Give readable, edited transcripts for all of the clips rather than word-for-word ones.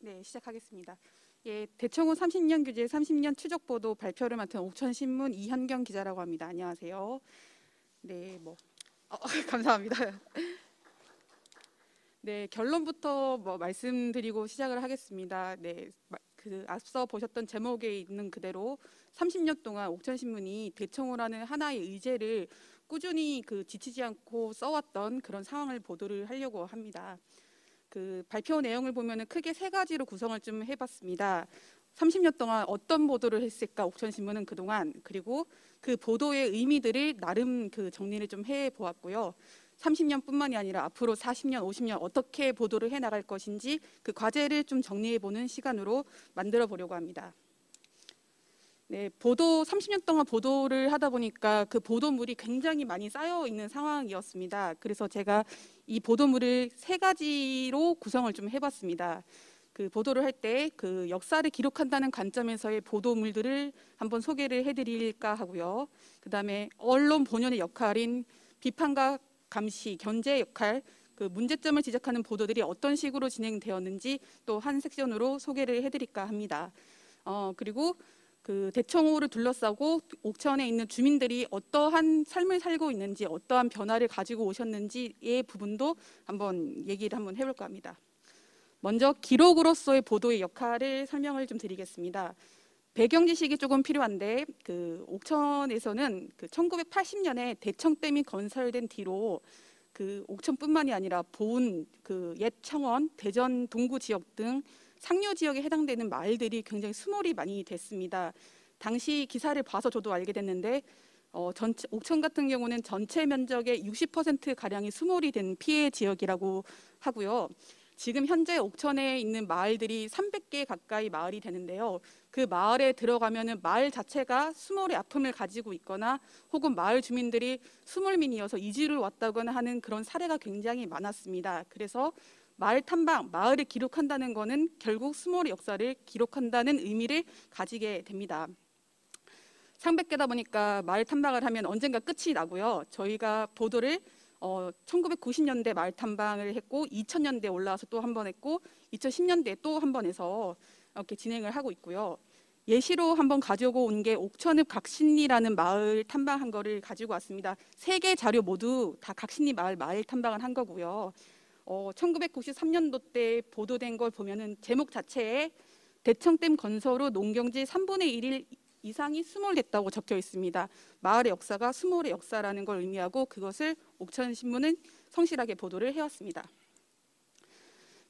네, 시작하겠습니다. 예, 대청호 30년 규제 30년 추적 보도 발표를 맡은 옥천신문 이현경 기자라고 합니다. 안녕하세요. 네, 감사합니다. 네, 결론부터 말씀드리고 시작을 하겠습니다. 네, 앞서 보셨던 제목에 있는 그대로 30년 동안 옥천신문이 대청호라는 하나의 의제를 꾸준히 지치지 않고 써왔던 그런 상황을 보도를 하려고 합니다. 발표 내용을 보면은 크게 세 가지로 구성을 좀 해봤습니다. 30년 동안 어떤 보도를 했을까 옥천신문은 그동안, 그리고 그 보도의 의미들을 나름 정리를 좀 해보았고요. 30년뿐만이 아니라 앞으로 40년, 50년 어떻게 보도를 해나갈 것인지 그 과제를 좀 정리해보는 시간으로 만들어 보려고 합니다. 네, 30년 동안 보도를 하다 보니까 그 보도물이 굉장히 많이 쌓여 있는 상황이었습니다. 그래서 제가 이 보도물을 세 가지로 구성을 좀 해봤습니다. 보도를 할 때 역사를 기록한다는 관점에서의 보도물들을 한번 소개를 해드릴까 하고요. 그 다음에 언론 본연의 역할인 비판과 감시, 견제 역할, 문제점을 지적하는 보도들이 어떤 식으로 진행되었는지 또 한 섹션으로 소개를 해드릴까 합니다. 그리고 대청호를 둘러싸고 옥천에 있는 주민들이 어떠한 삶을 살고 있는지, 어떠한 변화를 가지고 오셨는지의 부분도 한번 얘기를 한번 해볼까 합니다. 먼저 기록으로서의 보도의 역할을 설명을 좀 드리겠습니다. 배경 지식이 조금 필요한데 옥천에서는 1980년에 대청댐이 건설된 뒤로 옥천뿐만이 아니라 보은, 옛 청원, 대전 동구 지역 등 상류 지역에 해당되는 마을들이 굉장히 수몰이 많이 됐습니다. 당시 기사를 봐서 저도 알게 됐는데 옥천 같은 경우는 전체 면적의 60%가량이 수몰이 된 피해 지역이라고 하고요. 지금 현재 옥천에 있는 마을들이 300개 가까이 마을이 되는데요. 그 마을에 들어가면은 마을 자체가 수몰의 아픔을 가지고 있거나 혹은 마을 주민들이 수몰민이어서 이주를 왔다거나 하는 그런 사례가 굉장히 많았습니다. 그래서 마을 탐방, 마을을 기록한다는 것은 결국 수몰의 역사를 기록한다는 의미를 가지게 됩니다. 300개다 보니까 마을 탐방을 하면 언젠가 끝이 나고요. 저희가 보도를 1990년대 마을 탐방을 했고 2000년대에 올라와서 또 한 번 했고 2010년대에 또 한 번 해서 이렇게 진행을 하고 있고요. 예시로 한번 가지고 온 게 옥천읍 각신리라는 마을 탐방한 거를 가지고 왔습니다. 3개 자료 모두 다 각신리 마을 탐방을 한 거고요. 1993년도 때 보도된 걸 보면은 제목 자체에 대청댐 건설 후 농경지 3분의 1일 이상이 수몰됐다고 적혀 있습니다. 마을의 역사가 수몰의 역사라는 걸 의미하고 그것을 옥천신문은 성실하게 보도를 해왔습니다.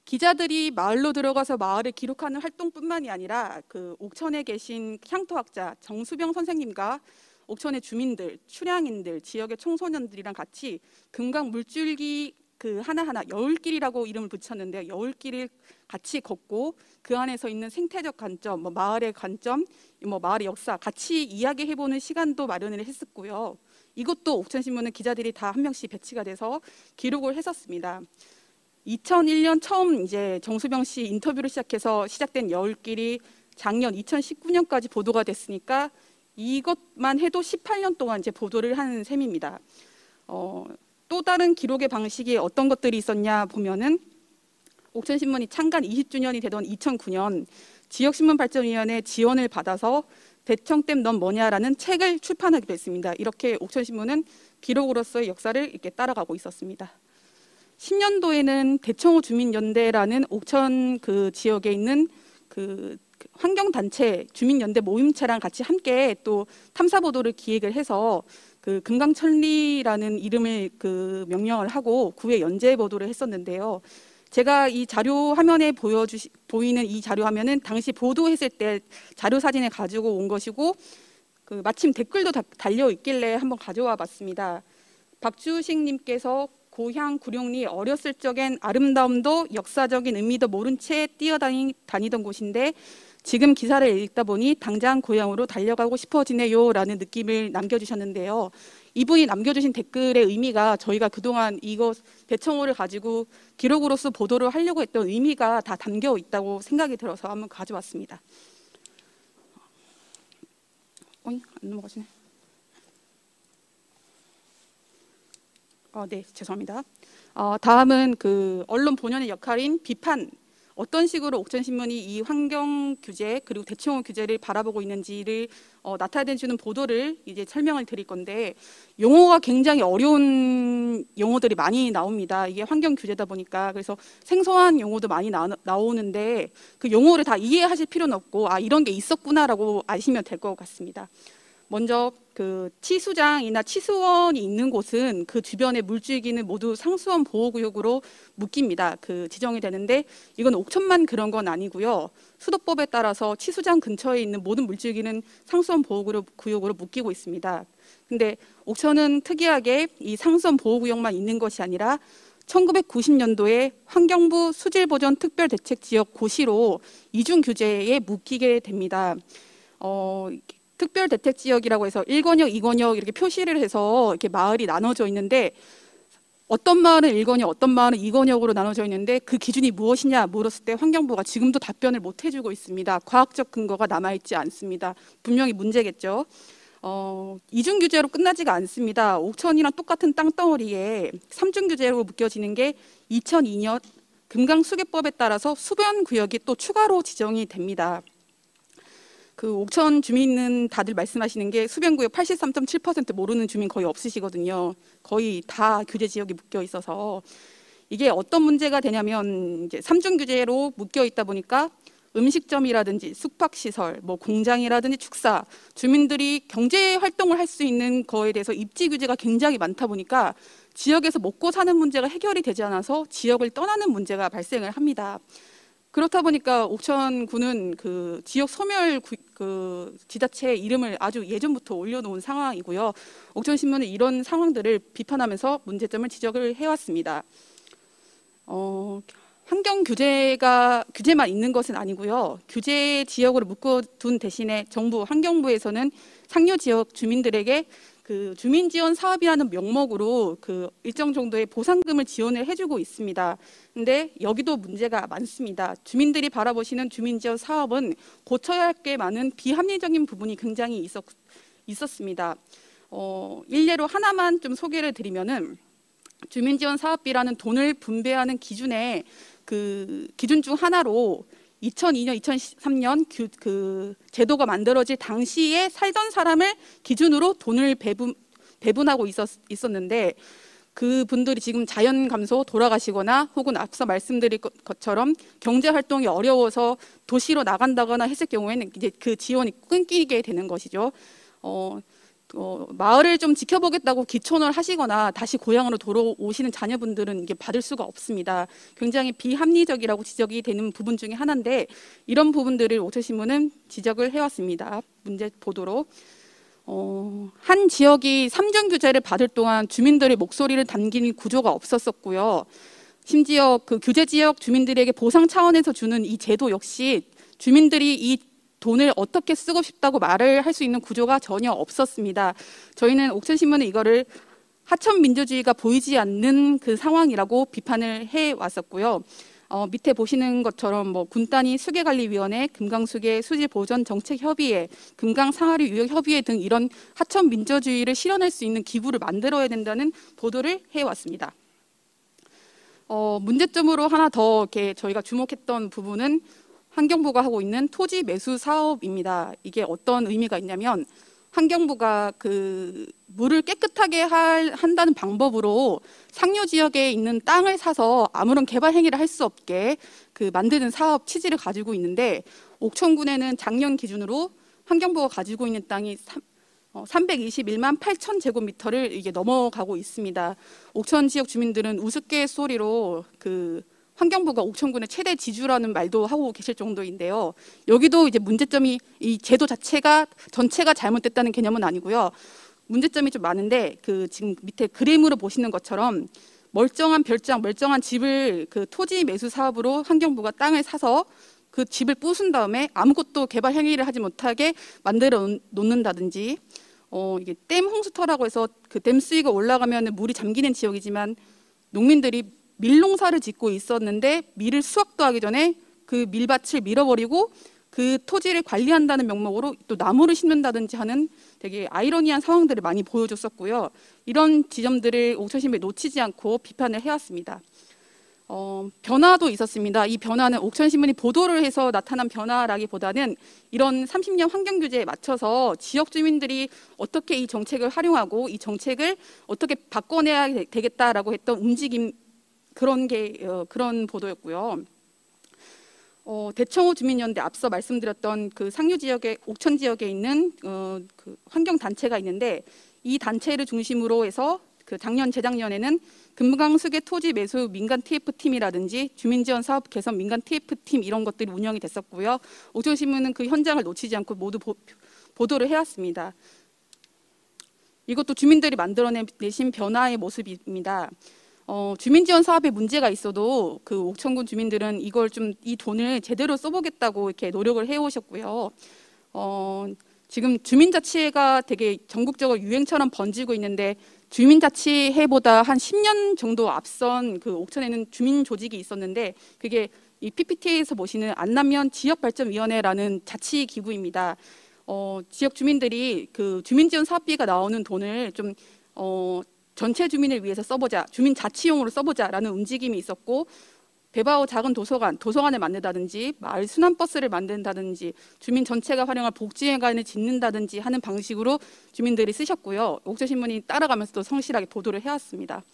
기자들이 마을로 들어가서 마을을 기록하는 활동뿐만이 아니라 옥천에 계신 향토학자 정수병 선생님과 옥천의 주민들, 출향인들, 지역의 청소년들이랑 같이 금강 물줄기 하나하나 여울길이라고 이름을 붙였는데요. 여울길을 같이 걷고 그 안에서 있는 생태적 관점, 마을의 관점, 마을의 역사 같이 이야기해보는 시간도 마련을 했었고요. 이것도 옥천신문은 기자들이 다 한 명씩 배치가 돼서 기록을 했었습니다. 2001년 처음 이제 정수병 씨 인터뷰를 시작해서 시작된 여울길이 작년 2019년까지 보도가 됐으니까 이것만 해도 18년 동안 이제 보도를 한 셈입니다. 또 다른 기록의 방식이 어떤 것들이 있었냐 보면은 옥천신문이 창간 20주년이 되던 2009년 지역신문발전위원회 지원을 받아서 대청댐 넌 뭐냐라는 책을 출판하기도 했습니다. 이렇게 옥천신문은 기록으로서의 역사를 이렇게 따라가고 있었습니다. 10년도에는 대청호 주민연대라는 옥천 지역에 있는 환경단체 주민연대 모임체랑 같이 함께 또 탐사보도를 기획을 해서 금강천리라는 이름을 명명을 하고 9회 연재 보도를 했었는데요. 제가 이 자료 화면에 보이는 이 자료 화면은 당시 보도했을 때 자료 사진을 가지고 온 것이고 마침 댓글도 달려 있길래 한번 가져와 봤습니다. 박주식 님께서 고향 구룡리 어렸을 적엔 아름다움도 역사적인 의미도 모른 채 뛰어다니던 곳인데 지금 기사를 읽다 보니 당장 고향으로 달려가고 싶어지네요 라는 느낌을 남겨주셨는데요. 이분이 남겨주신 댓글의 의미가 저희가 그동안 이거 대청호를 가지고 기록으로서 보도를 하려고 했던 의미가 다 담겨 있다고 생각이 들어서 한번 가져왔습니다. 안 넘어가시네. 네, 죄송합니다. 다음은 언론 본연의 역할인 비판, 어떤 식으로 옥천신문이 이 환경 규제 그리고 대청호 규제를 바라보고 있는지를 나타내 주는 보도를 이제 설명을 드릴 건데, 용어가 굉장히 어려운 용어들이 많이 나옵니다. 이게 환경 규제다 보니까. 그래서 생소한 용어도 많이 나오는데 그 용어를 다 이해하실 필요는 없고 이런 게 있었구나라고 아시면 될 것 같습니다. 먼저 그 치수장이나 치수원이 있는 곳은 그 주변의 물줄기는 모두 상수원 보호구역으로 묶입니다. 그 지정이 되는데 이건 옥천만 그런 건 아니고요. 수도법에 따라서 치수장 근처에 있는 모든 물줄기는 상수원 보호구역으로 묶이고 있습니다. 근데 옥천은 특이하게 이 상수원 보호구역만 있는 것이 아니라 1990년도에 환경부 수질보전 특별대책지역 고시로 이중 규제에 묶이게 됩니다. 특별대책지역이라고 해서 1권역, 2권역 이렇게 표시를 해서 이렇게 마을이 나눠져 있는데, 어떤 마을은 1권역, 어떤 마을은 2권역으로 나눠져 있는데 그 기준이 무엇이냐 물었을 때 환경부가 지금도 답변을 못 해주고 있습니다. 과학적 근거가 남아있지 않습니다. 분명히 문제겠죠. 이중 규제로 끝나지가 않습니다. 옥천이랑 똑같은 땅덩어리에 3중 규제로 묶여지는 게 2002년 금강수계법에 따라서 수변구역이 또 추가로 지정이 됩니다. 그 옥천 주민은 다들 말씀하시는 게 수변구역 83.7% 모르는 주민 거의 없으시거든요. 거의 다 규제 지역에 묶여 있어서 이게 어떤 문제가 되냐면, 이제 3중 규제로 묶여 있다 보니까 음식점이라든지 숙박시설, 뭐 공장이라든지 축사, 주민들이 경제 활동을 할 수 있는 거에 대해서 입지 규제가 굉장히 많다 보니까 지역에서 먹고 사는 문제가 해결이 되지 않아서 지역을 떠나는 문제가 발생을 합니다. 그렇다 보니까 옥천구는 그 지역 소멸 그 지자체 이름을 아주 예전부터 올려놓은 상황이고요. 옥천신문은 이런 상황들을 비판하면서 문제점을 지적을 해왔습니다. 환경 규제만 있는 것은 아니고요. 규제 지역으로 묶어둔 대신에 정부 환경부에서는 상류 지역 주민들에게 그 주민 지원 사업이라는 명목으로 그 일정 정도의 보상금을 지원을 해주고 있습니다. 근데 여기도 문제가 많습니다. 주민들이 바라보시는 주민 지원 사업은 고쳐야 할 게 많은 비합리적인 부분이 굉장히 있었습니다. 일례로 하나만 좀 소개를 드리면은, 주민 지원 사업비라는 돈을 분배하는 기준에 그 기준 중 하나로 2002년, 2003년 그 제도가 만들어질 당시에 살던 사람을 기준으로 돈을 배분하고 있었는데, 그 분들이 지금 자연 감소 돌아가시거나 혹은 앞서 말씀드린 것처럼 경제 활동이 어려워서 도시로 나간다거나 했을 경우에는 이제 그 지원이 끊기게 되는 것이죠. 마을을 좀 지켜보겠다고 기촌을 하시거나 다시 고향으로 돌아오시는 자녀분들은 이게 받을 수가 없습니다. 굉장히 비합리적이라고 지적이 되는 부분 중에 하나인데, 이런 부분들을 옥천신문은 지적을 해왔습니다. 문제 보도로. 한 지역이 3중 규제를 받을 동안 주민들의 목소리를 담긴 구조가 없었었고요. 심지어 그 규제 지역 주민들에게 보상 차원에서 주는 이 제도 역시 주민들이 이 돈을 어떻게 쓰고 싶다고 말을 할 수 있는 구조가 전혀 없었습니다. 저희는 옥천신문은 이거를 하천 민주주의가 보이지 않는 그 상황이라고 비판을 해왔었고요. 밑에 보시는 것처럼 뭐 군단위 수계관리위원회, 금강수계 수질보전정책협의회, 금강상하류 유역협의회 등 이런 하천 민주주의를 실현할 수 있는 기구를 만들어야 된다는 보도를 해왔습니다. 문제점으로 하나 더 이렇게 저희가 주목했던 부분은 환경부가 하고 있는 토지 매수 사업입니다. 이게 어떤 의미가 있냐면, 환경부가 그 물을 깨끗하게 한다는 방법으로 상류 지역에 있는 땅을 사서 아무런 개발 행위를 할 수 없게 그 만드는 사업 취지를 가지고 있는데, 옥천군에는 작년 기준으로 환경부가 가지고 있는 땅이 321만 8천 제곱미터를 이게 넘어가고 있습니다. 옥천 지역 주민들은 우스갯소리로 그 환경부가 옥천군의 최대 지주라는 말도 하고 계실 정도인데요. 여기도 이제 문제점이, 이 제도 자체가 전체가 잘못됐다는 개념은 아니고요. 문제점이 좀 많은데, 그 지금 밑에 그림으로 보시는 것처럼 멀쩡한 집을 그 토지 매수 사업으로 환경부가 땅을 사서 그 집을 부순 다음에 아무것도 개발 행위를 하지 못하게 만들어 놓는다든지, 이게 댐 홍수터라고 해서 그 댐 수위가 올라가면 물이 잠기는 지역이지만 농민들이 밀농사를 짓고 있었는데 밀을 수확도 하기 전에 그 밀밭을 밀어버리고 그 토지를 관리한다는 명목으로 또 나무를 심는다든지 하는 되게 아이러니한 상황들을 많이 보여줬었고요. 이런 지점들을 옥천신문에 놓치지 않고 비판을 해왔습니다. 변화도 있었습니다. 이 변화는 옥천신문이 보도를 해서 나타난 변화라기보다는 이런 30년 환경규제에 맞춰서 지역 주민들이 어떻게 이 정책을 활용하고 이 정책을 어떻게 바꿔내야 되겠다라고 했던 움직임, 그런 보도였고요. 대청호 주민연대, 앞서 말씀드렸던 그 상류 지역의 옥천 지역에 있는 그 환경 단체가 있는데, 이 단체를 중심으로 해서 그 재작년에는 금강수계 토지 매수 민간 TF 팀이라든지 주민지원 사업 개선 민간 TF 팀 이런 것들이 운영이 됐었고요. 옥천신문은 그 현장을 놓치지 않고 모두 보도를 해왔습니다. 이것도 주민들이 만들어내신 변화의 모습입니다. 주민지원 사업에 문제가 있어도 그 옥천군 주민들은 이 돈을 제대로 써보겠다고 이렇게 노력을 해오셨고요. 지금 주민자치회가 되게 전국적으로 유행처럼 번지고 있는데, 주민자치회보다 한 10년 정도 앞선 그 옥천에는 주민 조직이 있었는데, 그게 이 PPT에서 보시는 안남면 지역발전위원회라는 자치기구입니다. 지역 주민들이 그 주민지원 사업비가 나오는 돈을 좀 전체 주민을 위해서 써보자, 주민 자치용으로 써보자라는 움직임이 있었고, 배바오 작은 도서관을 만든다든지 마을 순환버스를 만든다든지 주민 전체가 활용할 복지회관을 짓는다든지 하는 방식으로 주민들이 쓰셨고요. 옥천신문이 따라가면서 또 성실하게 보도를 해왔습니다.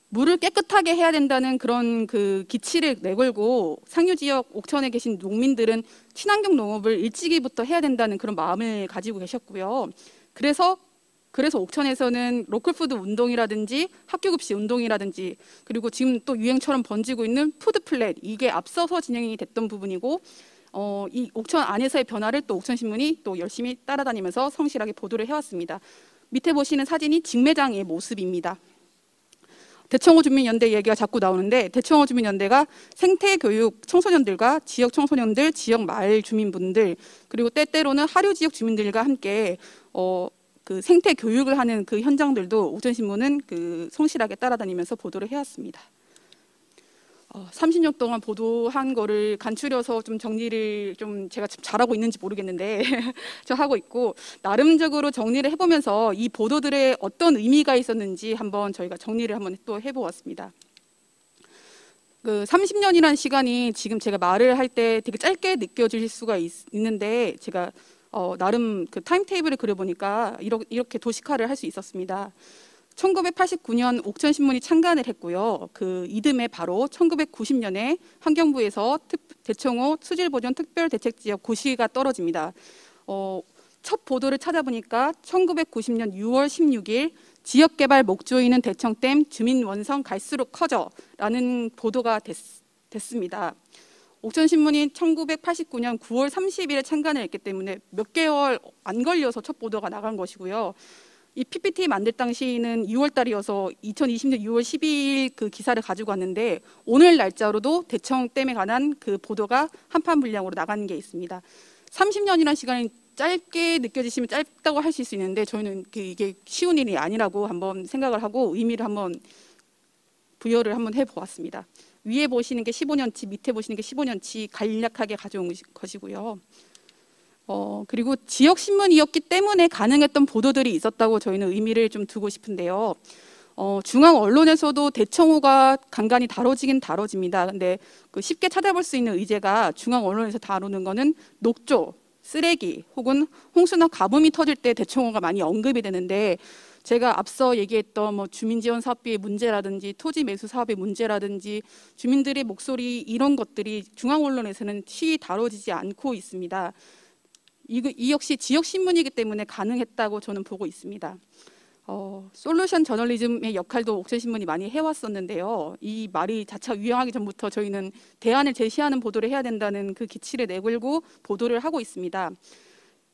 물을 깨끗하게 해야 된다는 그런 그 기치를 내걸고 상류 지역 옥천에 계신 농민들은 친환경 농업을 일찍이부터 해야 된다는 그런 마음을 가지고 계셨고요. 그래서 옥천에서는 로컬푸드 운동이라든지 학교급식 운동이라든지, 그리고 지금 또 유행처럼 번지고 있는 푸드플랫, 이게 앞서서 진행이 됐던 부분이고, 이 옥천 안에서의 변화를 또 옥천신문이 또 열심히 따라다니면서 성실하게 보도를 해왔습니다. 밑에 보시는 사진이 직매장의 모습입니다. 대청호 주민연대 얘기가 자꾸 나오는데, 대청호 주민연대가 생태교육 청소년들과 지역 청소년들, 지역 마을 주민분들, 그리고 때때로는 하류 지역 주민들과 함께 그 생태 교육을 하는 그 현장들도 옥천신문은 그 성실하게 따라다니면서 보도를 해왔습니다. 30년 동안 보도한 거를 간추려서 좀 정리를 좀 제가 잘하고 있는지 모르겠는데 저 하고 있고, 나름적으로 정리를 해보면서 이 보도들의 어떤 의미가 있었는지 한번 저희가 정리를 한번 또 해보았습니다. 그 30년이라는 시간이 지금 제가 말을 할 때 되게 짧게 느껴질 수가 있는데, 제가 나름 그 타임테이블을 그려보니까 이렇게 도식화를 할 수 있었습니다. 1989년 옥천신문이 창간을 했고요. 그 이듬해 바로 1990년에 환경부에서 대청호 수질보전 특별대책지역 고시가 떨어집니다. 첫 보도를 찾아보니까 1990년 6월 16일 지역개발 목조이는 대청댐 주민 원성 갈수록 커져라는 보도가 됐습니다. 옥천신문이 1989년 9월 30일에 창간을 했기 때문에 몇 개월 안 걸려서 첫 보도가 나간 것이고요. 이 PPT 만들 당시는 6월 달이어서 2020년 6월 12일 그 기사를 가지고 왔는데, 오늘 날짜로도 대청댐에 관한 그 보도가 한판 분량으로 나가는 게 있습니다. 30년이라는 시간이 짧게 느껴지시면 짧다고 하실 수 있는데, 저희는 이게 쉬운 일이 아니라고 한번 생각을 하고 의미를 한번 부여를 한번 해보았습니다. 위에 보시는 게 15년치, 밑에 보시는 게 15년치 간략하게 가져온 것이고요. 그리고 지역 신문이었기 때문에 가능했던 보도들이 있었다고 저희는 의미를 좀 두고 싶은데요. 중앙 언론에서도 대청호가 간간히 다뤄지긴 다뤄집니다. 근데 그 쉽게 찾아볼 수 있는 의제가 중앙 언론에서 다루는 거는 녹조, 쓰레기 혹은 홍수나 가뭄이 터질 때 대청호가 많이 언급이 되는데, 제가 앞서 얘기했던 뭐 주민지원 사업비의 문제라든지 토지 매수 사업의 문제라든지 주민들의 목소리, 이런 것들이 중앙 언론에서는 쉬이 다뤄지지 않고 있습니다. 이 역시 지역 신문이기 때문에 가능했다고 저는 보고 있습니다. 솔루션 저널리즘의 역할도 옥천신문이 많이 해왔었는데요. 이 말이 자차 유행하기 전부터 저희는 대안을 제시하는 보도를 해야 된다는 그 기치를 내걸고 보도를 하고 있습니다.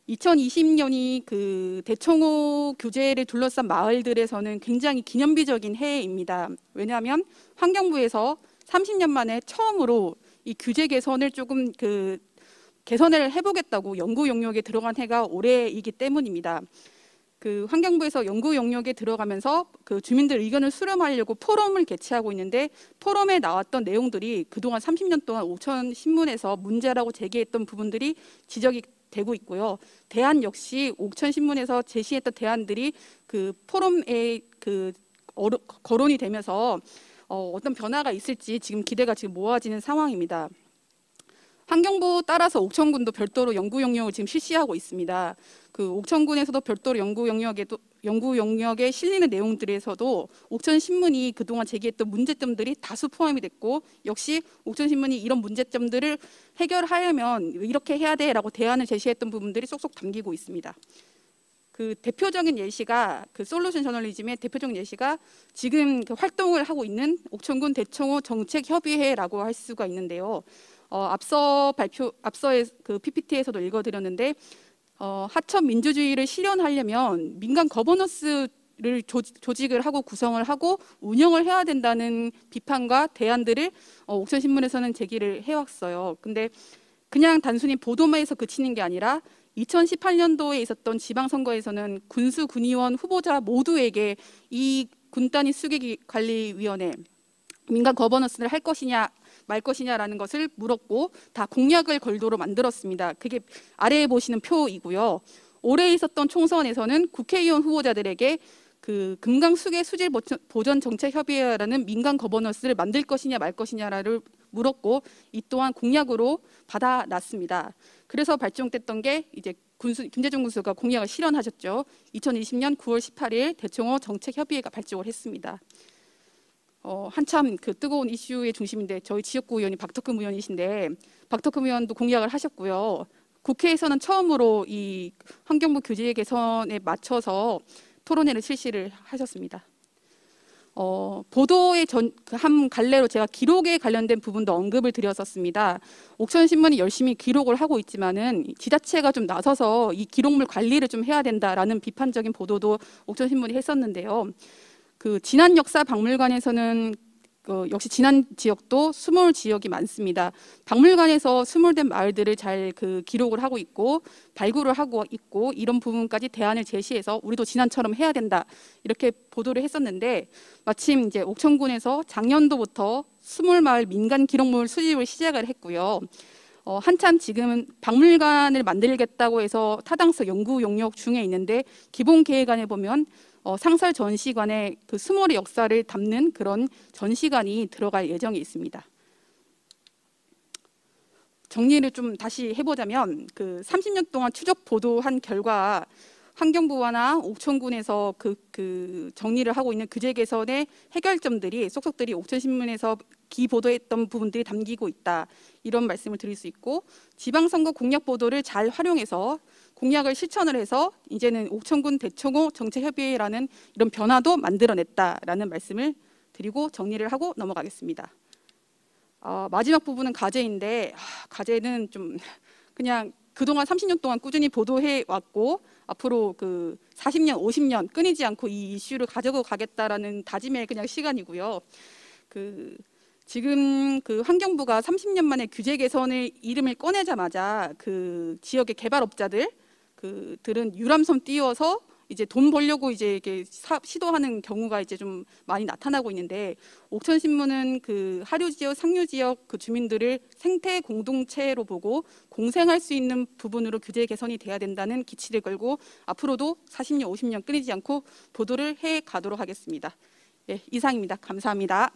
2020년이 그 대청호 규제를 둘러싼 마을들에서는 굉장히 기념비적인 해입니다. 왜냐하면 환경부에서 30년 만에 처음으로 이 규제 개선을 조금 개선을 해보겠다고 연구 영역에 들어간 해가 올해이기 때문입니다. 그 환경부에서 연구 영역에 들어가면서 그 주민들 의견을 수렴하려고 포럼을 개최하고 있는데, 포럼에 나왔던 내용들이 그동안 30년 동안 옥천신문에서 문제라고 제기했던 부분들이 지적이 되고 있고요. 대안 역시 옥천신문에서 제시했던 대안들이 그 포럼에 거론이 되면서 어떤 변화가 있을지 지금 기대가 지금 모아지는 상황입니다. 환경부 따라서 옥천군도 별도로 연구 영역을 지금 실시하고 있습니다. 그 옥천군에서도 별도로 연구 영역에 실리는 내용들에서도 옥천신문이 그동안 제기했던 문제점들이 다수 포함이 됐고, 역시 옥천신문이 이런 문제점들을 해결하려면 이렇게 해야 돼라고 대안을 제시했던 부분들이 쏙쏙 담기고 있습니다. 그 대표적인 예시가 그 솔루션 저널리즘의 대표적인 예시가 지금 그 활동을 하고 있는 옥천군 대청호 정책협의회라고 할 수가 있는데요. 앞서의 그 PPT에서도 읽어드렸는데, 하천 민주주의를 실현하려면 민간 거버넌스를 조직을 하고 구성을 하고 운영을 해야 된다는 비판과 대안들을 옥천신문에서는 제기를 해왔어요. 근데 그냥 단순히 보도만 해서 그치는 게 아니라 2018년도에 있었던 지방선거에서는 군수 군의원 후보자 모두에게 이 군단위 수계관리위원회 민간 거버넌스를 할 것이냐 말 것이냐라는 것을 물었고 다 공약을 걸도록 만들었습니다. 그게 아래에 보시는 표이고요. 올해 있었던 총선에서는 국회의원 후보자들에게 그 금강수계 수질 보전 정책 협의회라는 민간 거버넌스를 만들 것이냐 말 것이냐를 물었고 이 또한 공약으로 받아놨습니다. 그래서 발족됐던 게 이제 김대중 군수가 공약을 실현하셨죠. 2020년 9월 18일 대청호 정책협의회가 발족을 했습니다. 한참 그 뜨거운 이슈의 중심인데 저희 지역구 의원이 박덕흠 의원이신데 박덕흠 의원도 공약을 하셨고요. 국회에서는 처음으로 이 환경부 규제 개선에 맞춰서 토론회를 실시를 하셨습니다. 보도의 한 갈래로 제가 기록에 관련된 부분도 언급을 드렸었습니다. 옥천신문이 열심히 기록을 하고 있지만은 지자체가 좀 나서서 이 기록물 관리를 좀 해야 된다라는 비판적인 보도도 옥천신문이 했었는데요. 그 진안 역사 박물관에서는 역시 진안 지역도 수몰 지역이 많습니다. 박물관에서 수몰된 마을들을 잘 그 기록을 하고 있고 발굴을 하고 있고 이런 부분까지 대안을 제시해서 우리도 진안처럼 해야 된다 이렇게 보도를 했었는데 마침 이제 옥천군에서 작년도부터 수몰 마을 민간 기록물 수집을 시작을 했고요. 한참 지금은 박물관을 만들겠다고 해서 타당성 연구 용역 중에 있는데 기본 계획안에 보면 상설 전시관에 그 수몰의 역사를 담는 그런 전시관이 들어갈 예정이 있습니다. 정리를 좀 다시 해보자면 그 30년 동안 추적 보도한 결과 환경부와나 옥천군에서 그 정리를 하고 있는 규제 개선의 해결점들이 속속들이 옥천신문에서 기보도했던 부분들이 담기고 있다 이런 말씀을 드릴 수 있고 지방선거 공약 보도를 잘 활용해서 공약을 실천을 해서 이제는 옥천군 대청호 정책협의회라는 이런 변화도 만들어냈다라는 말씀을 드리고 정리를 하고 넘어가겠습니다. 마지막 부분은 과제인데 과제는 좀 그냥 그동안 30년 동안 꾸준히 보도해 왔고 앞으로 그 40년, 50년 끊이지 않고 이 이슈를 가지고 가겠다라는 다짐의 그냥 시간이고요. 지금 그 환경부가 30년 만에 규제 개선의 이름을 꺼내자마자 그 지역의 개발업자들 그들은 유람선 띄워서 이제 돈 벌려고 이제 이렇게 시도하는 경우가 이제 좀 많이 나타나고 있는데 옥천신문은 그 하류 지역, 상류 지역 그 주민들을 생태 공동체로 보고 공생할 수 있는 부분으로 규제 개선이 돼야 된다는 기치를 걸고 앞으로도 40년, 50년 끊이지 않고 보도를 해 가도록 하겠습니다. 예, 이상입니다. 감사합니다.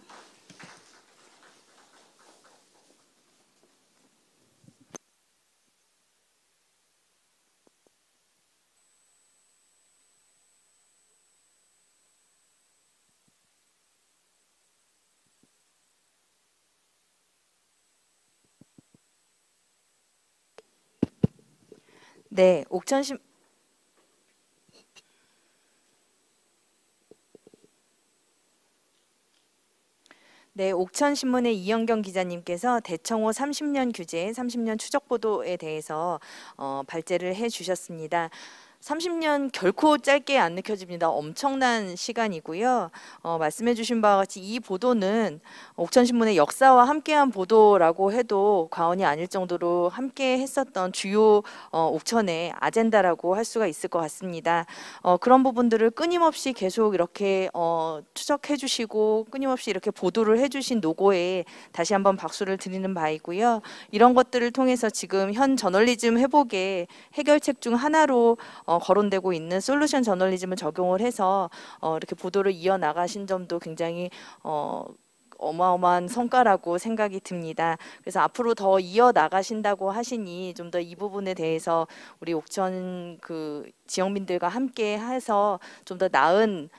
네, 옥천신문의 이영경 기자님께서 대청호 30년 규제, 30년 추적 보도에 대해서 발제를 해주셨습니다. 30년 결코 짧게 안 느껴집니다. 엄청난 시간이고요. 말씀해 주신 바와 같이 이 보도는 옥천신문의 역사와 함께한 보도라고 해도 과언이 아닐 정도로 함께 했었던 주요 옥천의 아젠다라고 할 수가 있을 것 같습니다. 그런 부분들을 끊임없이 계속 이렇게 추적해 주시고 끊임없이 이렇게 보도를 해주신 노고에 다시 한번 박수를 드리는 바이고요. 이런 것들을 통해서 지금 현 저널리즘 회복의 해결책 중 하나로 거론되고 있는 솔루션 저널리즘을 적용을 해서 이렇게 보도를 이어나가신 점도 굉장히 어마어마한 성과라고 생각이 듭니다. 그래서 앞으로 더 이어 나가신다고 하시니 좀 더 이 부분에 대해서 우리 옥천 그 지역민들과 함께 해서 좀 더 나은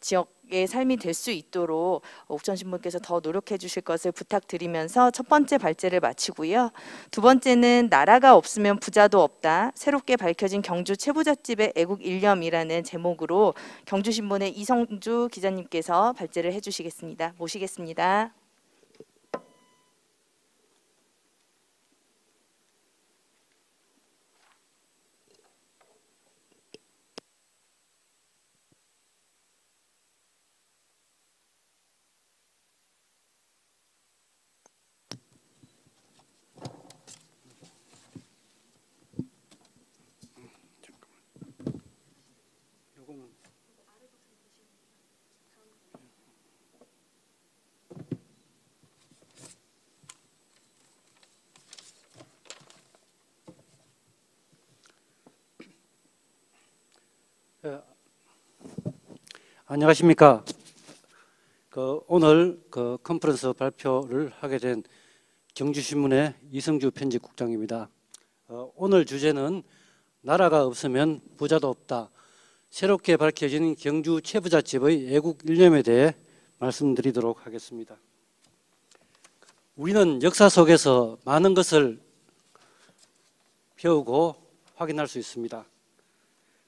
지역의 삶이 될 수 있도록 옥천 신부께서 더 노력해 주실 것을 부탁드리면서 첫 번째 발제를 마치고요. 두 번째는 나라가 없으면 부자도 없다. 새롭게 밝혀진 경주 최부잣집의 애국 일념이라는 제목으로 경주신문의 이성주 기자님께서 발제를 해주시겠습니다. 모시겠습니다. 안녕하십니까. 오늘 컨퍼런스 발표를 하게 된 경주신문의 이성주 편집국장입니다. 오늘 주제는 나라가 없으면 부자도 없다. 새롭게 밝혀진 경주 최부잣집의 애국 일념에 대해 말씀드리도록 하겠습니다. 우리는 역사 속에서 많은 것을 배우고 확인할 수 있습니다.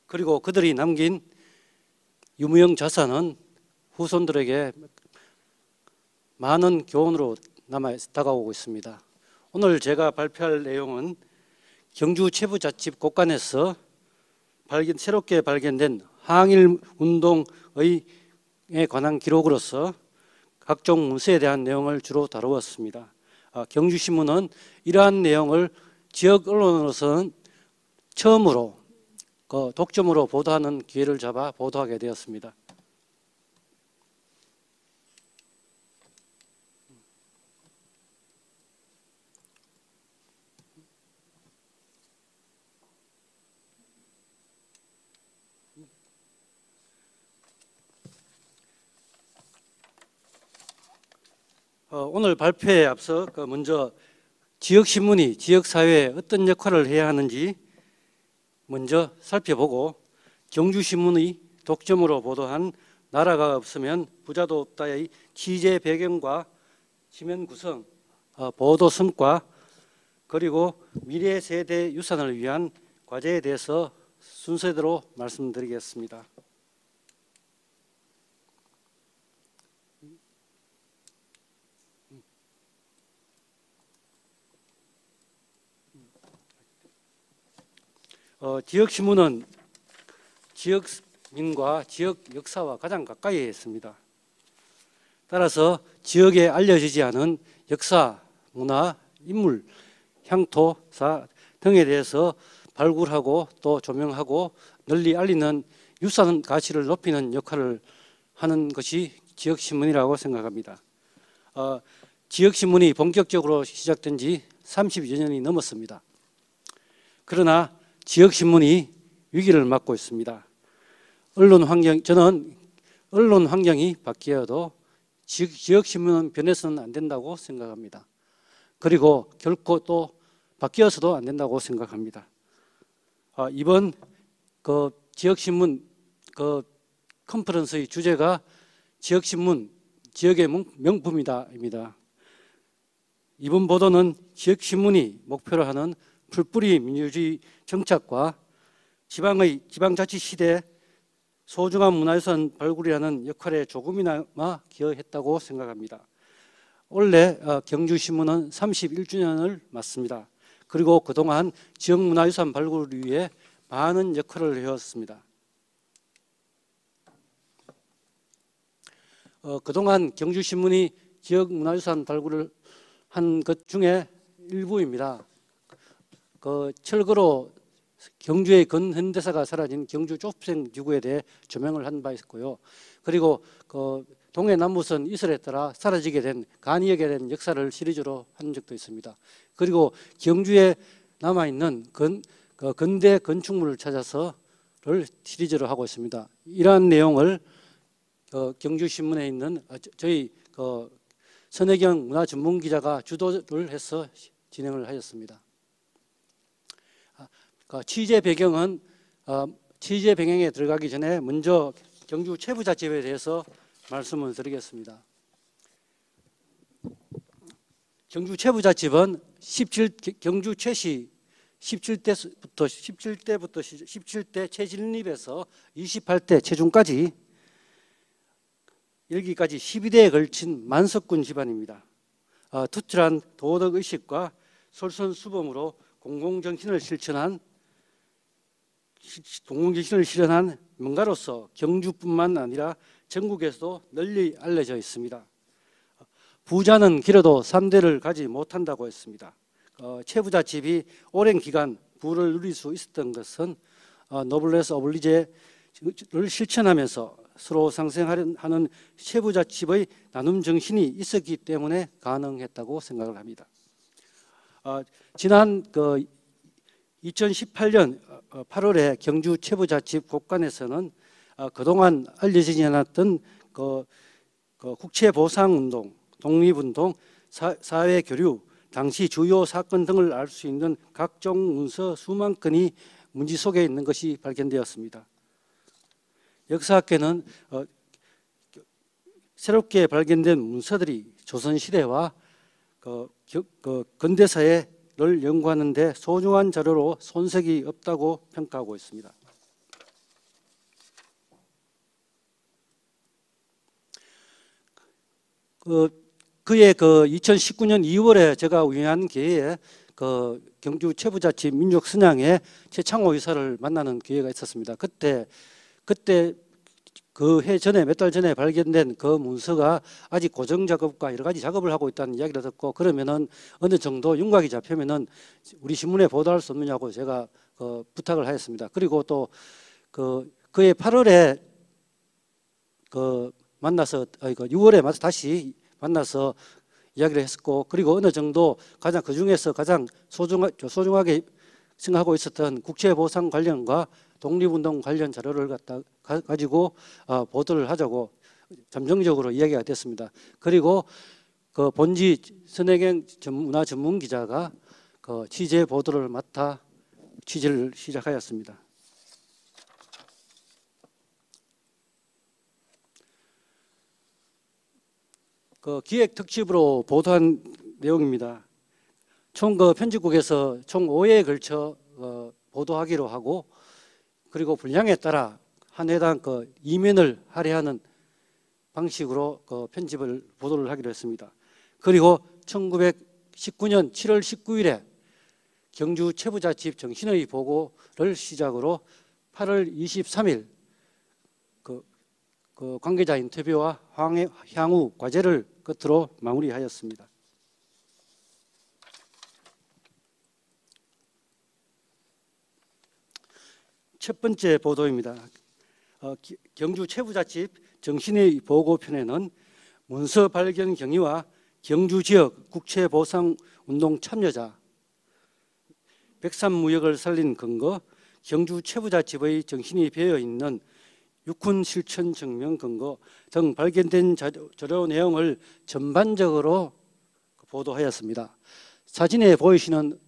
그리고 그들이 남긴 유무형 자산은 후손들에게 많은 교훈으로 다가오고 있습니다. 오늘 제가 발표할 내용은 경주 최부잣집 곳간에서 새롭게 발견된 항일운동에 관한 기록으로서 각종 문서에 대한 내용을 주로 다루었습니다. 경주신문은 이러한 내용을 지역 언론으로서는 처음으로 독점으로 보도하는 기회를 잡아 보도하게 되었습니다. 오늘 발표에 앞서 먼저 지역신문이 지역사회에 어떤 역할을 해야 하는지 먼저 살펴보고 경주신문의 독점으로 보도한 나라가 없으면 부자도 없다의 취재 배경과 지면 구성, 보도 성과, 그리고 미래 세대 유산을 위한 과제에 대해서 순서대로 말씀드리겠습니다. 지역신문은 지역민과 지역 역사와 가장 가까이에 있습니다. 따라서 지역에 알려지지 않은 역사, 문화, 인물, 향토사 등에 대해서 발굴하고 또 조명하고 널리 알리는 유산 가치를 높이는 역할을 하는 것이 지역신문이라고 생각합니다. 지역신문이 본격적으로 시작된 지 30여 년이 넘었습니다. 그러나 지역신문이 위기를 맞고 있습니다. 저는 언론 환경이 바뀌어도 지역신문은 변해서는 안 된다고 생각합니다. 그리고 결코 또 바뀌어서도 안 된다고 생각합니다. 이번 지역신문 컨퍼런스의 주제가 지역신문, 지역의 명품이다입니다. 이번 보도는 지역신문이 목표로 하는 풀뿌리 민주주의 정착과 지방자치 시대 소중한 문화유산 발굴이라는 역할에 조금이나마 기여했다고 생각합니다. 올해 경주신문은 31주년을 맞습니다. 그리고 그동안 지역문화유산 발굴을 위해 많은 역할을 해왔습니다. 그동안 경주신문이 지역문화유산 발굴을 한 것 중에 일부입니다. 철거로 경주의 근현대사가 사라진 경주 좁생 지구에 대해 조명을 한 바 있고요. 그리고 동해남부선 이설에 따라 사라지게 된 간이역에 대한 역사를 시리즈로 한 적도 있습니다. 그리고 경주에 남아있는 근대 건축물을 찾아서를 시리즈로 하고 있습니다. 이러한 내용을 경주신문에 있는 저희 선혜경 문화전문기자가 주도를 해서 진행을 하였습니다. 취재 배경은 취재 배경에 들어가기 전에 먼저 경주 최부자집에 대해서 말씀을 드리겠습니다. 경주 최부자집은 경주 최씨 17대 최진립에서 28대 최중까지 여기까지 12대에 걸친 만석군 집안입니다. 투철한 도덕의식과 솔선수범으로 공공정신을 실현한 명가로서 경주뿐만 아니라 전국에서도 널리 알려져 있습니다. 부자는 길어도 3대를 가지 못한다고 했습니다. 최부자집이 오랜 기간 부를 누릴 수 있었던 것은 노블레스 오블리제를 실천하면서 서로 상생하는 최부자집의 나눔 정신이 있었기 때문에 가능했다고 생각을 합니다. 지난 2018년 8월에 경주 최부자집 곳간에서는 그동안 알려지지 않았던 국채보상운동, 독립운동, 사회교류, 당시 주요 사건 등을 알 수 있는 각종 문서 수만 건이 문지 속에 있는 것이 발견되었습니다. 역사학계는 새롭게 발견된 문서들이 조선시대와 근대사회를 연구하는 데 소중한 자료로 손색이 없다고 평가하고 있습니다. 그의 2019년 2월에 제가 운영한 기회에 경주 최부자집 민족선양의 최창호 의사를 만나는 기회가 있었습니다. 그때 그 해 전에 몇 달 전에 발견된 그 문서가 아직 고정 작업과 여러 가지 작업을 하고 있다는 이야기를 듣고, 그러면은 어느 정도 윤곽이 잡히면은 우리 신문에 보도할 수 없느냐고 제가 부탁을 하였습니다. 그리고 또 그해 8월에 만나서 6월에 다시 만나서 이야기를 했었고, 그리고 어느 정도 그 중에서 가장 소중하게 생각하고 있었던 국채보상 관련과 독립운동 관련 자료를 가지고 보도를 하자고 잠정적으로 이야기가 됐습니다. 그리고 본지 선혜경 문화전문기자가 취재 보도를 맡아 취재를 시작하였습니다. 기획 특집으로 보도한 내용입니다. 총 편집국에서 총 5회에 걸쳐 보도하기로 하고, 그리고 분량에 따라 한 회당 2면을 할애하는 방식으로 보도를 하기로 했습니다. 그리고 1919년 7월 19일에 경주 최부자집 정신의 보고를 시작으로 8월 23일 관계자 인터뷰와 향후 과제를 끝으로 마무리하였습니다. 첫 번째 보도입니다. 경주 최부자집 정신의 보고편에는 문서 발견 경위와 경주 지역 국채보상운동 참여자, 백산무역을 살린 근거, 경주 최부자집의 정신이 배어있는 육군 실천 증명 근거 등 발견된 자료 내용을 전반적으로 보도하였습니다. 사진에 보이시는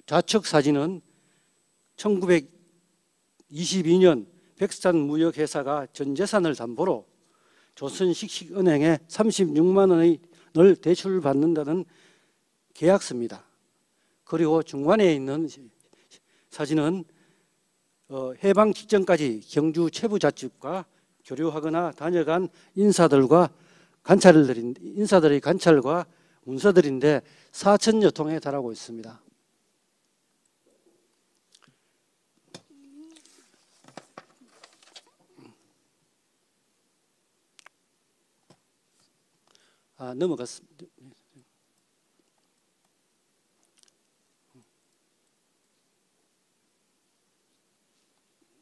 좌측 사진은 1922년 백산무역회사가 전 재산을 담보로 조선식식은행에 36만 원을 대출받는다는 계약서입니다. 그리고 중간에 있는 사진은 해방 직전까지 경주 최부자집과 교류하거나 다녀간 인사들의 관찰과 문서들인데 4천여 통에 달하고 있습니다. 넘어갔습니다.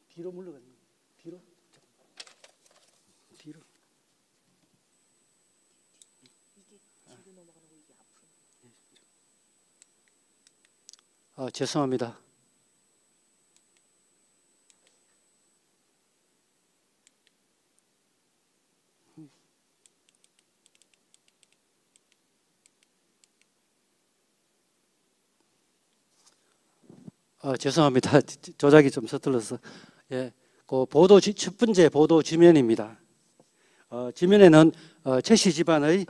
뒤로 물러가는 뒤로 뒤로. 이게 뒤로 넘어가는 거 이게 앞으로. 죄송합니다. 죄송합니다. 조작이 좀 서툴러서. 예, 그 보도 첫 번째 보도 지면입니다. 지면에는 최씨 집안의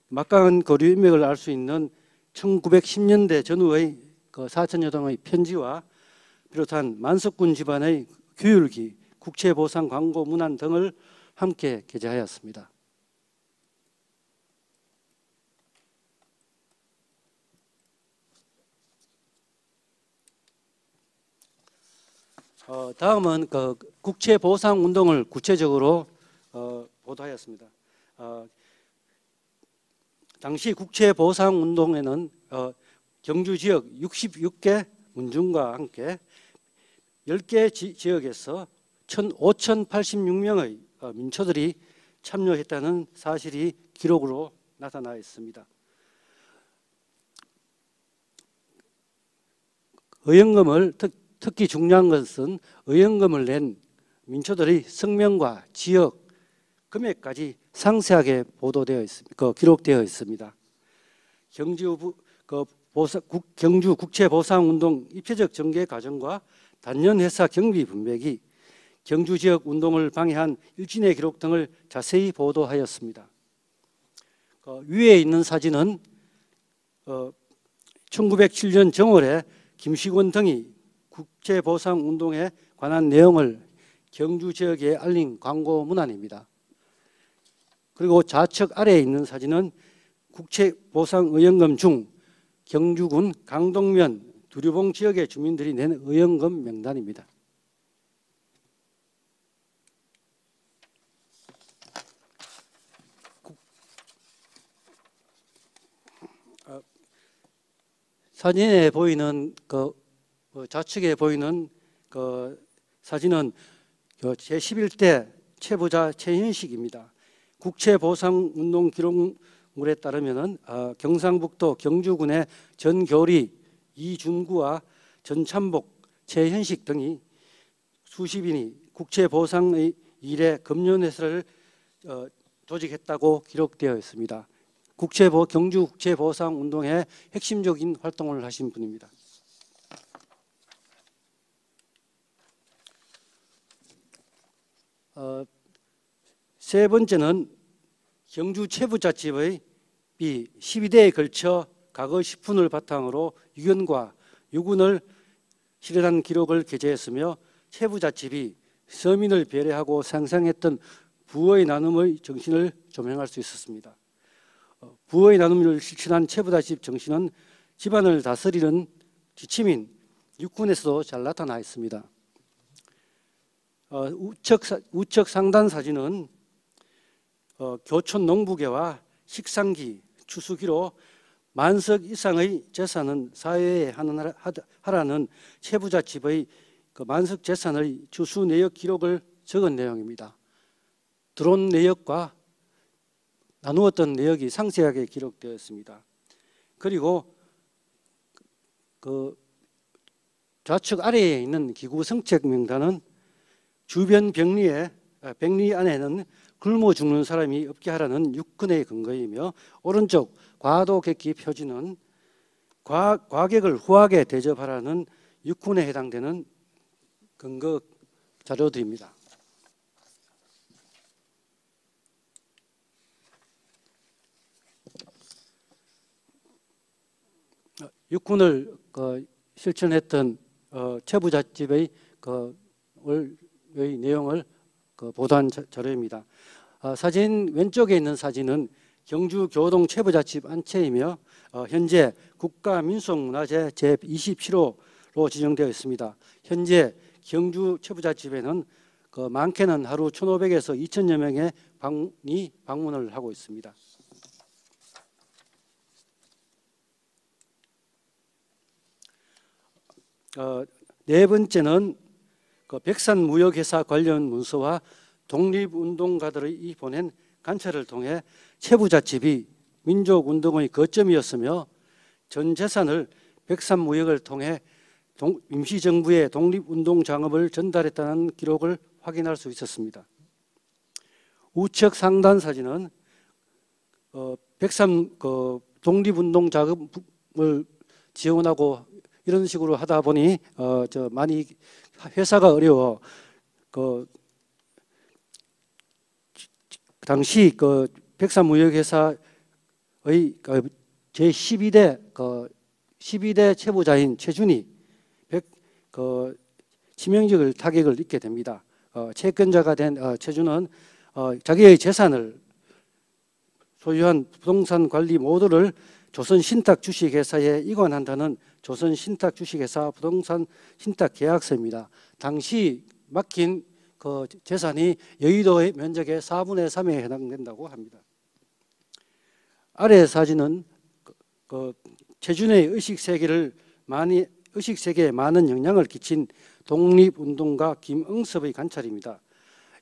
막강한 거류 인맥을 알 수 있는 1910년대 전후의 그 4천여 통의 편지와 비롯한 만석군 집안의 규율기, 국채보상 광고 문안 등을 함께 게재하였습니다. 다음은 그 국채보상 운동을 구체적으로 보도하였습니다. 당시 국채보상 운동에는 경주 지역 66개 문중과 함께 10개 지역에서 5,086명의 민초들이 참여했다는 사실이 기록으로 나타나 있습니다. 의연금을 특히 중요한 것은 의연금을 낸 민초들의 성명과 지역, 금액까지 상세하게 보도되어 있습니다. 기록되어 있습니다. 경주 국채보상운동 입체적 전개 과정과 단연 회사 경비 분배기, 경주 지역 운동을 방해한 일진의 기록 등을 자세히 보도하였습니다. 위에 있는 사진은 1907년 정월에 김시권 등이 국채보상운동에 관한 내용을 경주 지역에 알린 광고 문안입니다. 그리고 좌측 아래에 있는 사진은 국채보상의연금 중 경주군 강동면 두류봉 지역의 주민들이 낸 의연금 명단입니다. 사진에 보이는 좌측에 보이는 사진은 제11대 채부자 최현식입니다. 국채보상운동 기록물에 따르면 경상북도 경주군의 전교리, 이준구와 전참복, 최현식 등이 수십인이 국채보상의 일에 금년회사를 조직했다고 기록되어 있습니다. 경주 국채보상운동에 핵심적인 활동을 하신 분입니다. 세 번째는 경주 채부잣집의 12대에 걸쳐 과거 시fun을 바탕으로 유견과 유군을 실현한 기록을 게재했으며 채부잣집이 서민을 배려하고 상상했던 부의 나눔의 정신을 조명할 수 있었습니다. 부의 나눔을 실천한 채부잣집 정신은 집안을 다스리는 지침인 육군에서도 잘 나타나 있습니다. 우측 상단 사진은 교촌 농부계와 식상기, 추수기로 만석 이상의 재산은 사회에 하라는 채부잣집의 만석 재산의 추수 내역 기록을 적은 내용입니다. 들어온 내역과 나누었던 내역이 상세하게 기록되어 있습니다. 그리고 좌측 아래에 있는 기구 성책 명단은 주변 백리 안에는 굶어 죽는 사람이 없게 하라는 육군의 근거이며, 오른쪽 과도 객기 표지는 과객을 후하게 대접하라는 육군에 해당되는 근거 자료들입니다. 육군을 실천했던 채부잣집의 내용을 보도한 자료입니다. 사진 왼쪽에 있는 사진은 경주 교동 채부잣집 안채이며 현재 국가민속문화재 제27호로 지정되어 있습니다. 현재 경주 채부잣집에는 많게는 하루 1,500에서 2,000여 명의 방문을 하고 있습니다. 네 번째는 백산무역회사 관련 문서와 독립운동가들이 보낸 관찰을 통해 채부잣집이 민족운동의 거점이었으며 전 재산을 백산무역을 통해 임시정부의 독립운동 장업을 전달했다는 기록을 확인할 수 있었습니다. 우측 상단 사진은 독립운동 자금을 지원하고 이런 식으로 하다 보니 많이 회사가 어려워 당시 백사무역회사의 제 12대 최부자인 최준이 치명적인 타격을 입게 됩니다. 채권자가 된 최준은 자기의 재산을 소유한 부동산 관리 모두를 조선신탁주식회사에 이관한다는 조선신탁주식회사 부동산 신탁계약서입니다. 당시 맡긴 재산이 여의도의 면적의 4분의 3에 해당된다고 합니다. 아래 사진은 최준의 의식세계에 많은 영향을 끼친 독립운동가 김응섭의 관찰입니다.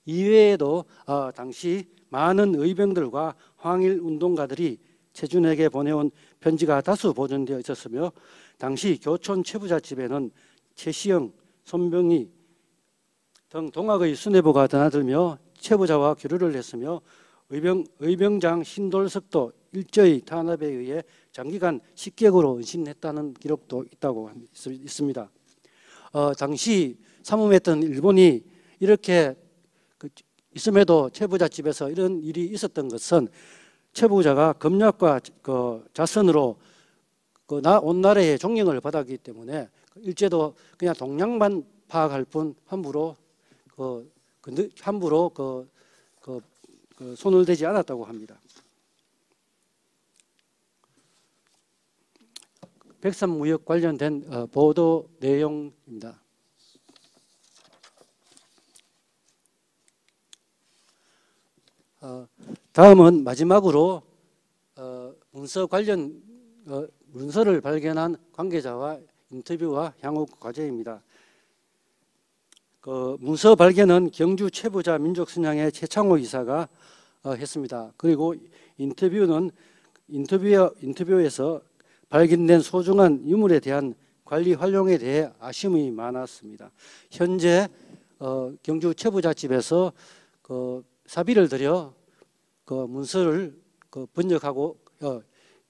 이외에도 당시 많은 의병들과 황일운동가들이 최준에게 보내온 편지가 다수 보존되어 있었으며 당시 교촌 최부잣집에는 최시영, 손병희 등 동학의 수뇌부가 드나들며 최부자와 교류를 했으며 의병장 신돌석도 일제의 탄압에 의해 장기간 식객으로 은신했다는 기록도 있다고 있습니다. 당시 삼음했던 일본이 이렇게 있음에도 최부잣집에서 이런 일이 있었던 것은 최부자가 검략과 자선으로 온 나라의 존경을 받았기 때문에 일제도 그냥 동향만 파악할 뿐 함부로 손을 대지 않았다고 합니다. 백삼무역 관련된 보도 내용입니다. 다음은 마지막으로 문서 관련 문서를 발견한 관계자와 인터뷰와 향후 과제입니다. 문서 발견은 경주 최부자 민족순양의 최창호 이사가 했습니다. 그리고 인터뷰에서 발견된 소중한 유물에 대한 관리 활용에 대해 아쉬움이 많았습니다. 현재 경주 최부잣집에서 사비를 들여 문서를 번역하고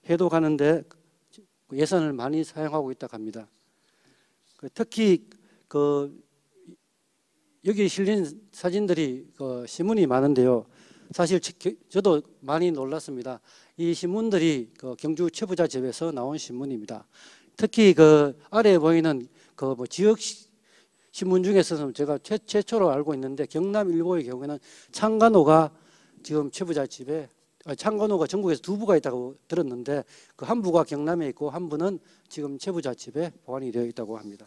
해독하는데 예산을 많이 사용하고 있다고 합니다. 특히 여기 실린 사진들이 신문이 많은데요. 사실 저도 많이 놀랐습니다. 이 신문들이 경주 최부잣집에서 나온 신문입니다. 특히 아래에 보이는 지역 신문 중에서는 제가 최초로 알고 있는데 경남일보의 경우에는 창간호가 지금 최부잣집에 창간호가 전국에서 2부가 있다고 들었는데 그 한 부가 경남에 있고 한 부는 지금 최부잣집에 보관이 되어 있다고 합니다.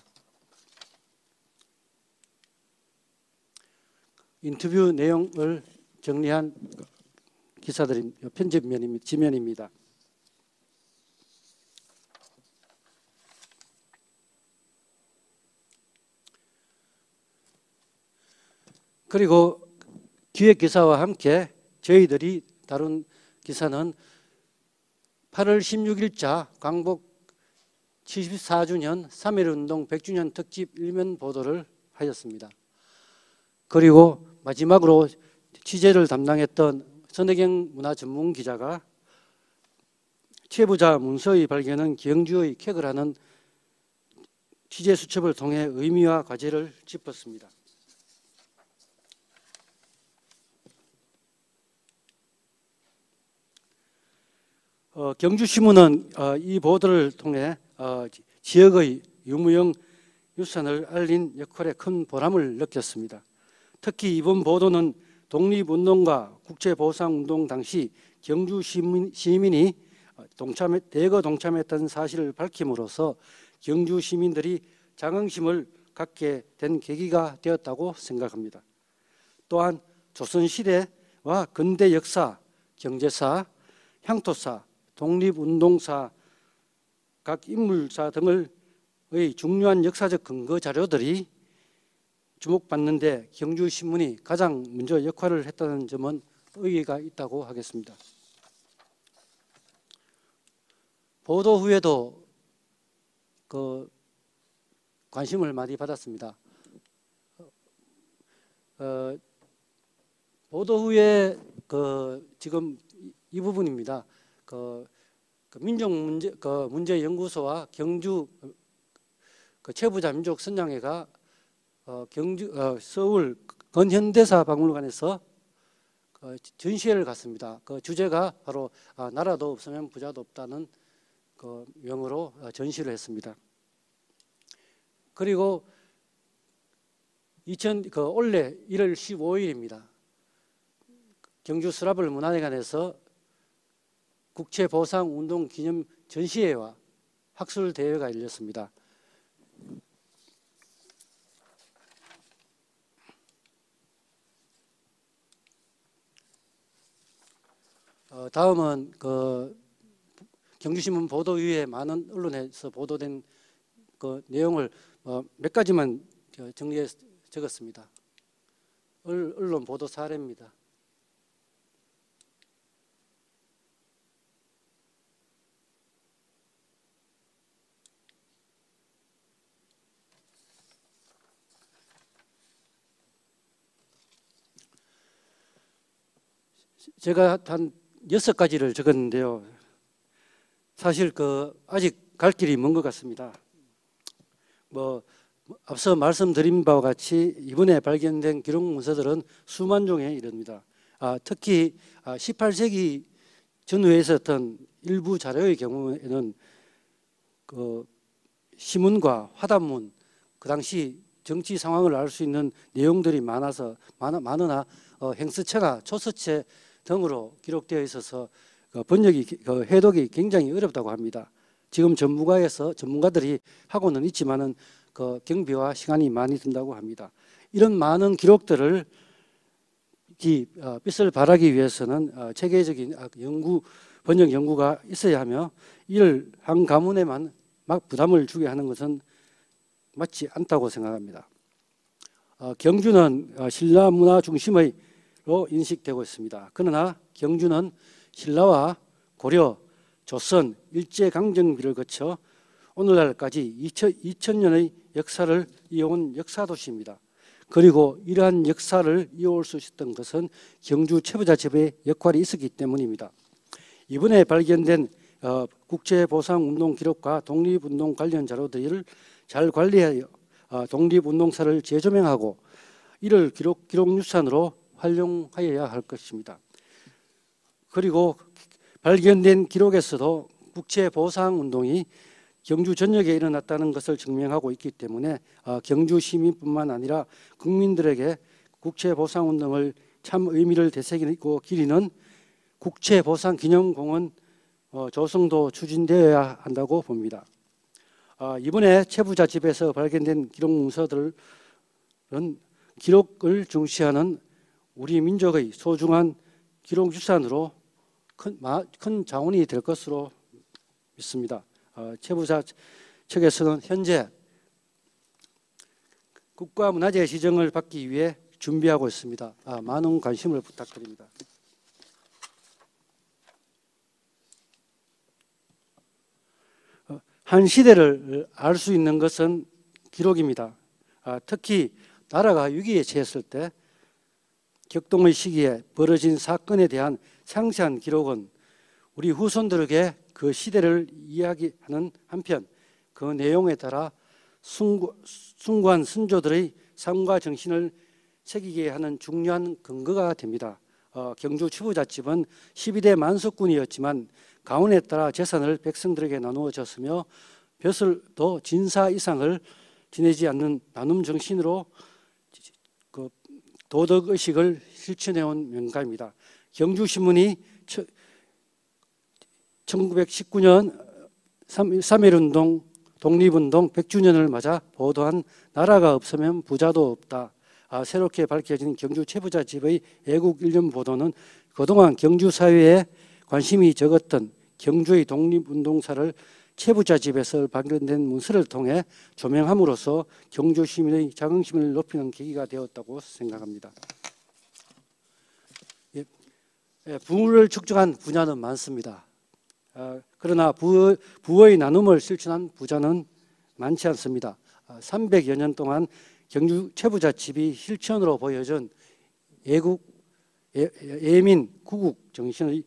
인터뷰 내용을 정리한 편집면입니다. 지면입니다. 그리고 기획 기사와 함께 저희들이 다룬 기사는 8월 16일자 광복 74주년 3.1운동 100주년 특집 일면 보도를 하였습니다. 그리고 마지막으로 취재를 담당했던 선혜경 문화전문기자가 최부자 문서의 발견은 경주의 쾌거라는 취재 수첩을 통해 의미와 과제를 짚었습니다. 경주신문은 이 보도를 통해 지역의 유무형 유산을 알린 역할에 큰 보람을 느꼈습니다. 특히 이번 보도는 독립운동과 국제보상운동 당시 경주 시민이 대거 동참했던 사실을 밝힘으로써 경주 시민들이 자긍심을 갖게 된 계기가 되었다고 생각합니다. 또한 조선시대와 근대 역사, 경제사, 향토사, 독립운동사, 각 인물사 등의 중요한 역사적 근거 자료들이 주목받는데 경주신문이 가장 먼저 역할을 했다는 점은 의의가 있다고 하겠습니다. 보도 후에도 관심을 많이 받았습니다. 보도 후에 지금 이 부분입니다. 민족문제연구소와 경주 그 최부자 민족 선양회가 서울 건현대사 박물관에서 전시회를 갔습니다. 그 주제가 바로 나라도 없으면 부자도 없다는 그 명으로 전시를 했습니다. 그리고 올해 1월 15일입니다. 경주 서라벌 문화회관에서 국채보상운동 기념 전시회와 학술대회가 열렸습니다. 다음은 경주신문 보도 이후에 많은 언론에서 보도된 그 내용을 몇 가지만 정리해 적었습니다. 언론 보도 사례입니다. 제가 한 6가지를 적었는데요. 사실 아직 갈 길이 먼 것 같습니다. 앞서 말씀드린 바와 같이 이번에 발견된 기록 문서들은 수만 종에 이릅니다. 특히 18세기 전후에 있었던 일부 자료의 경우에는 시문과 화답문, 그 당시 정치 상황을 알 수 있는 내용들이 많으나 행서체나 초서체 등으로 기록되어 있어서 번역이 해독이 굉장히 어렵다고 합니다. 지금 전문가들이 하고는 있지만은 경비와 시간이 많이 든다고 합니다. 이런 많은 기록들을 빛을 발하기 위해서는 체계적인 번역 연구가 있어야 하며 이를 한 가문에만 막 부담을 주게 하는 것은 맞지 않다고 생각합니다. 경주는 신라 문화 중심의 로 인식되고 있습니다. 그러나 경주는 신라와 고려, 조선, 일제강점기를 거쳐 오늘날까지 2000년의 역사를 이어온 역사도시입니다. 그리고 이러한 역사를 이어올 수 있었던 것은 경주 최부자집의 역할이 있었기 때문입니다. 이번에 발견된 국제보상운동 기록과 독립운동 관련 자료들을 잘 관리하여 독립운동사를 재조명하고 이를 기록유산으로 활용하여야 할 것입니다. 그리고 발견된 기록에서도 국채보상운동이 경주 전역에 일어났다는 것을 증명하고 있기 때문에 경주 시민뿐만 아니라 국민들에게 국채보상운동을 참 의미를 되새기고 기리는 국채보상기념공원 조성도 추진되어야 한다고 봅니다. 이번에 최부자집에서 발견된 기록 문서들은 기록을 중시하는 우리 민족의 소중한 기록유산으로 큰 자원이 될 것으로 믿습니다. 최부자 측에서는 현재 국가문화재 지정을 받기 위해 준비하고 있습니다. 많은 관심을 부탁드립니다. 한 시대를 알 수 있는 것은 기록입니다. 특히 나라가 위기에 처했을 때 격동의 시기에 벌어진 사건에 대한 상세한 기록은 우리 후손들에게 그 시대를 이야기하는 한편 그 내용에 따라 숭고한 선조들의 삶과 정신을 새기게 하는 중요한 근거가 됩니다. 경주 최부자집은 12대 만석군이었지만 가운에 따라 재산을 백성들에게 나누어졌으며 벼슬도 진사 이상을 지내지 않는 나눔 정신으로 도덕의식을 실천해온 명가입니다. 경주신문이 1919년 3.1운동, 독립운동 100주년을 맞아 보도한 나라가 없으면 부자도 없다. 새롭게 밝혀진 경주 최부자집의 애국 일련 보도는 그동안 경주 사회에 관심이 적었던 경주의 독립운동사를 최부자집에서 발견된 문서를 통해 조명함으로써 경주 시민의 자긍심을 높이는 계기가 되었다고 생각합니다. 부를 축적한 부자는 많습니다. 그러나 부의 나눔을 실천한 부자는 많지 않습니다. 300여 년 동안 경주 최부자집이 실천으로 보여준 예민 구국 정신은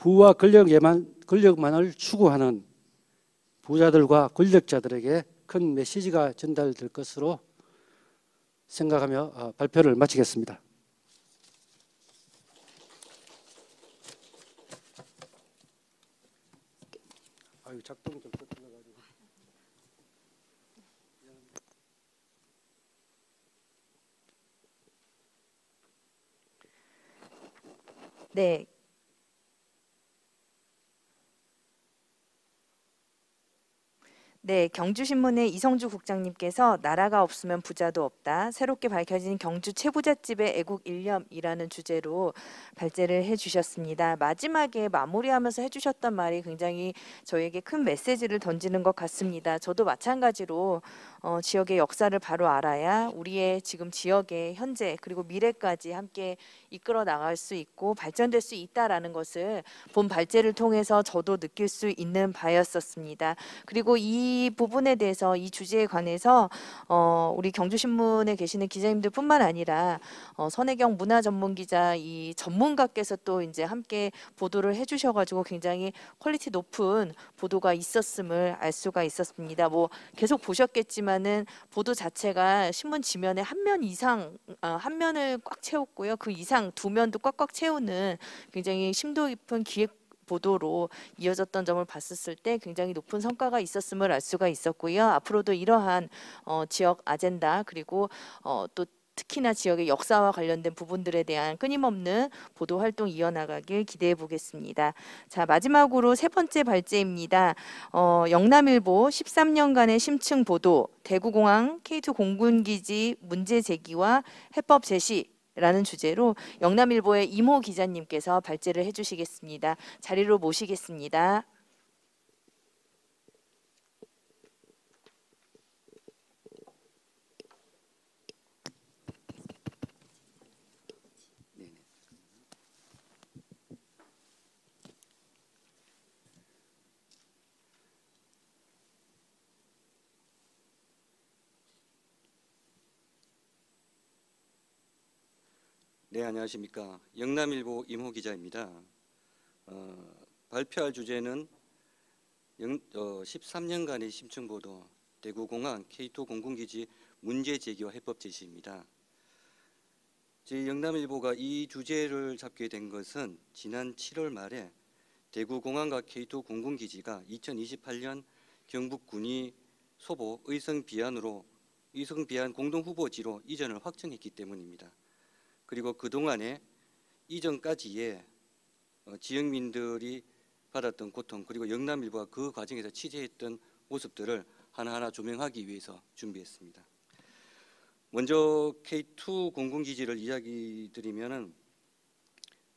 부와 권력만을 추구하는 부자들과 권력자들에게 큰 메시지가 전달될 것으로 생각하며 발표를 마치겠습니다. 아유, 작동이 좀 틀려가지고. 네. 네, 경주신문의 이성주 국장님께서 나라가 없으면 부자도 없다. 새롭게 밝혀진 경주 최부잣집의 애국 일념이라는 주제로 발제를 해주셨습니다. 마지막에 마무리하면서 해주셨던 말이 굉장히 저에게 큰 메시지를 던지는 것 같습니다. 저도 마찬가지로 지역의 역사를 바로 알아야 우리의 지금 지역의 현재 그리고 미래까지 함께 이끌어 나갈 수 있고 발전될 수 있다라는 것을 본 발제를 통해서 저도 느낄 수 있는 바였었습니다. 그리고 이 부분에 대해서 이 주제에 관해서 우리 경주신문에 계시는 기자님들뿐만 아니라 선혜경 문화전문기자 이 전문가께서 또 이제 함께 보도를 해주셔가지고 굉장히 퀄리티 높은 보도가 있었음을 알 수가 있었습니다. 뭐 계속 보셨겠지만은 보도 자체가 신문 지면에 한 면 이상 한 면을 꽉 채웠고요. 그 이상 두 면도 꽉꽉 채우는 굉장히 심도 깊은 기획 보도로 이어졌던 점을 봤었을 때 굉장히 높은 성과가 있었음을 알 수가 있었고요. 앞으로도 이러한 지역 아젠다 그리고 또 특히나 지역의 역사와 관련된 부분들에 대한 끊임없는 보도 활동 이어나가길 기대해 보겠습니다. 자, 마지막으로 세 번째 발제입니다. 영남일보 13년간의 심층 보도, 대구공항 K2 공군기지 문제 제기와 해법 제시 라는 주제로 영남일보의 이모 기자님께서 발제를 해주시겠습니다. 자리로 모시겠습니다. 네, 안녕하십니까. 영남일보 이모 기자입니다. 발표할 주제는 13년간의 심층 보도, 대구공항 K2 공군기지 문제 제기와 해법 제시입니다. 저희 영남일보가 이 주제를 잡게 된 것은 지난 7월 말에 대구공항과 K2 공군기지가 2028년 경북군이 소보 의성비안 공동후보지로 이전을 확정했기 때문입니다. 그리고 그동안에 이전까지의 지역민들이 받았던 고통 그리고 영남일보가 그 과정에서 취재했던 모습들을 하나하나 조명하기 위해서 준비했습니다. 먼저 K2 공군기지를 이야기 드리면은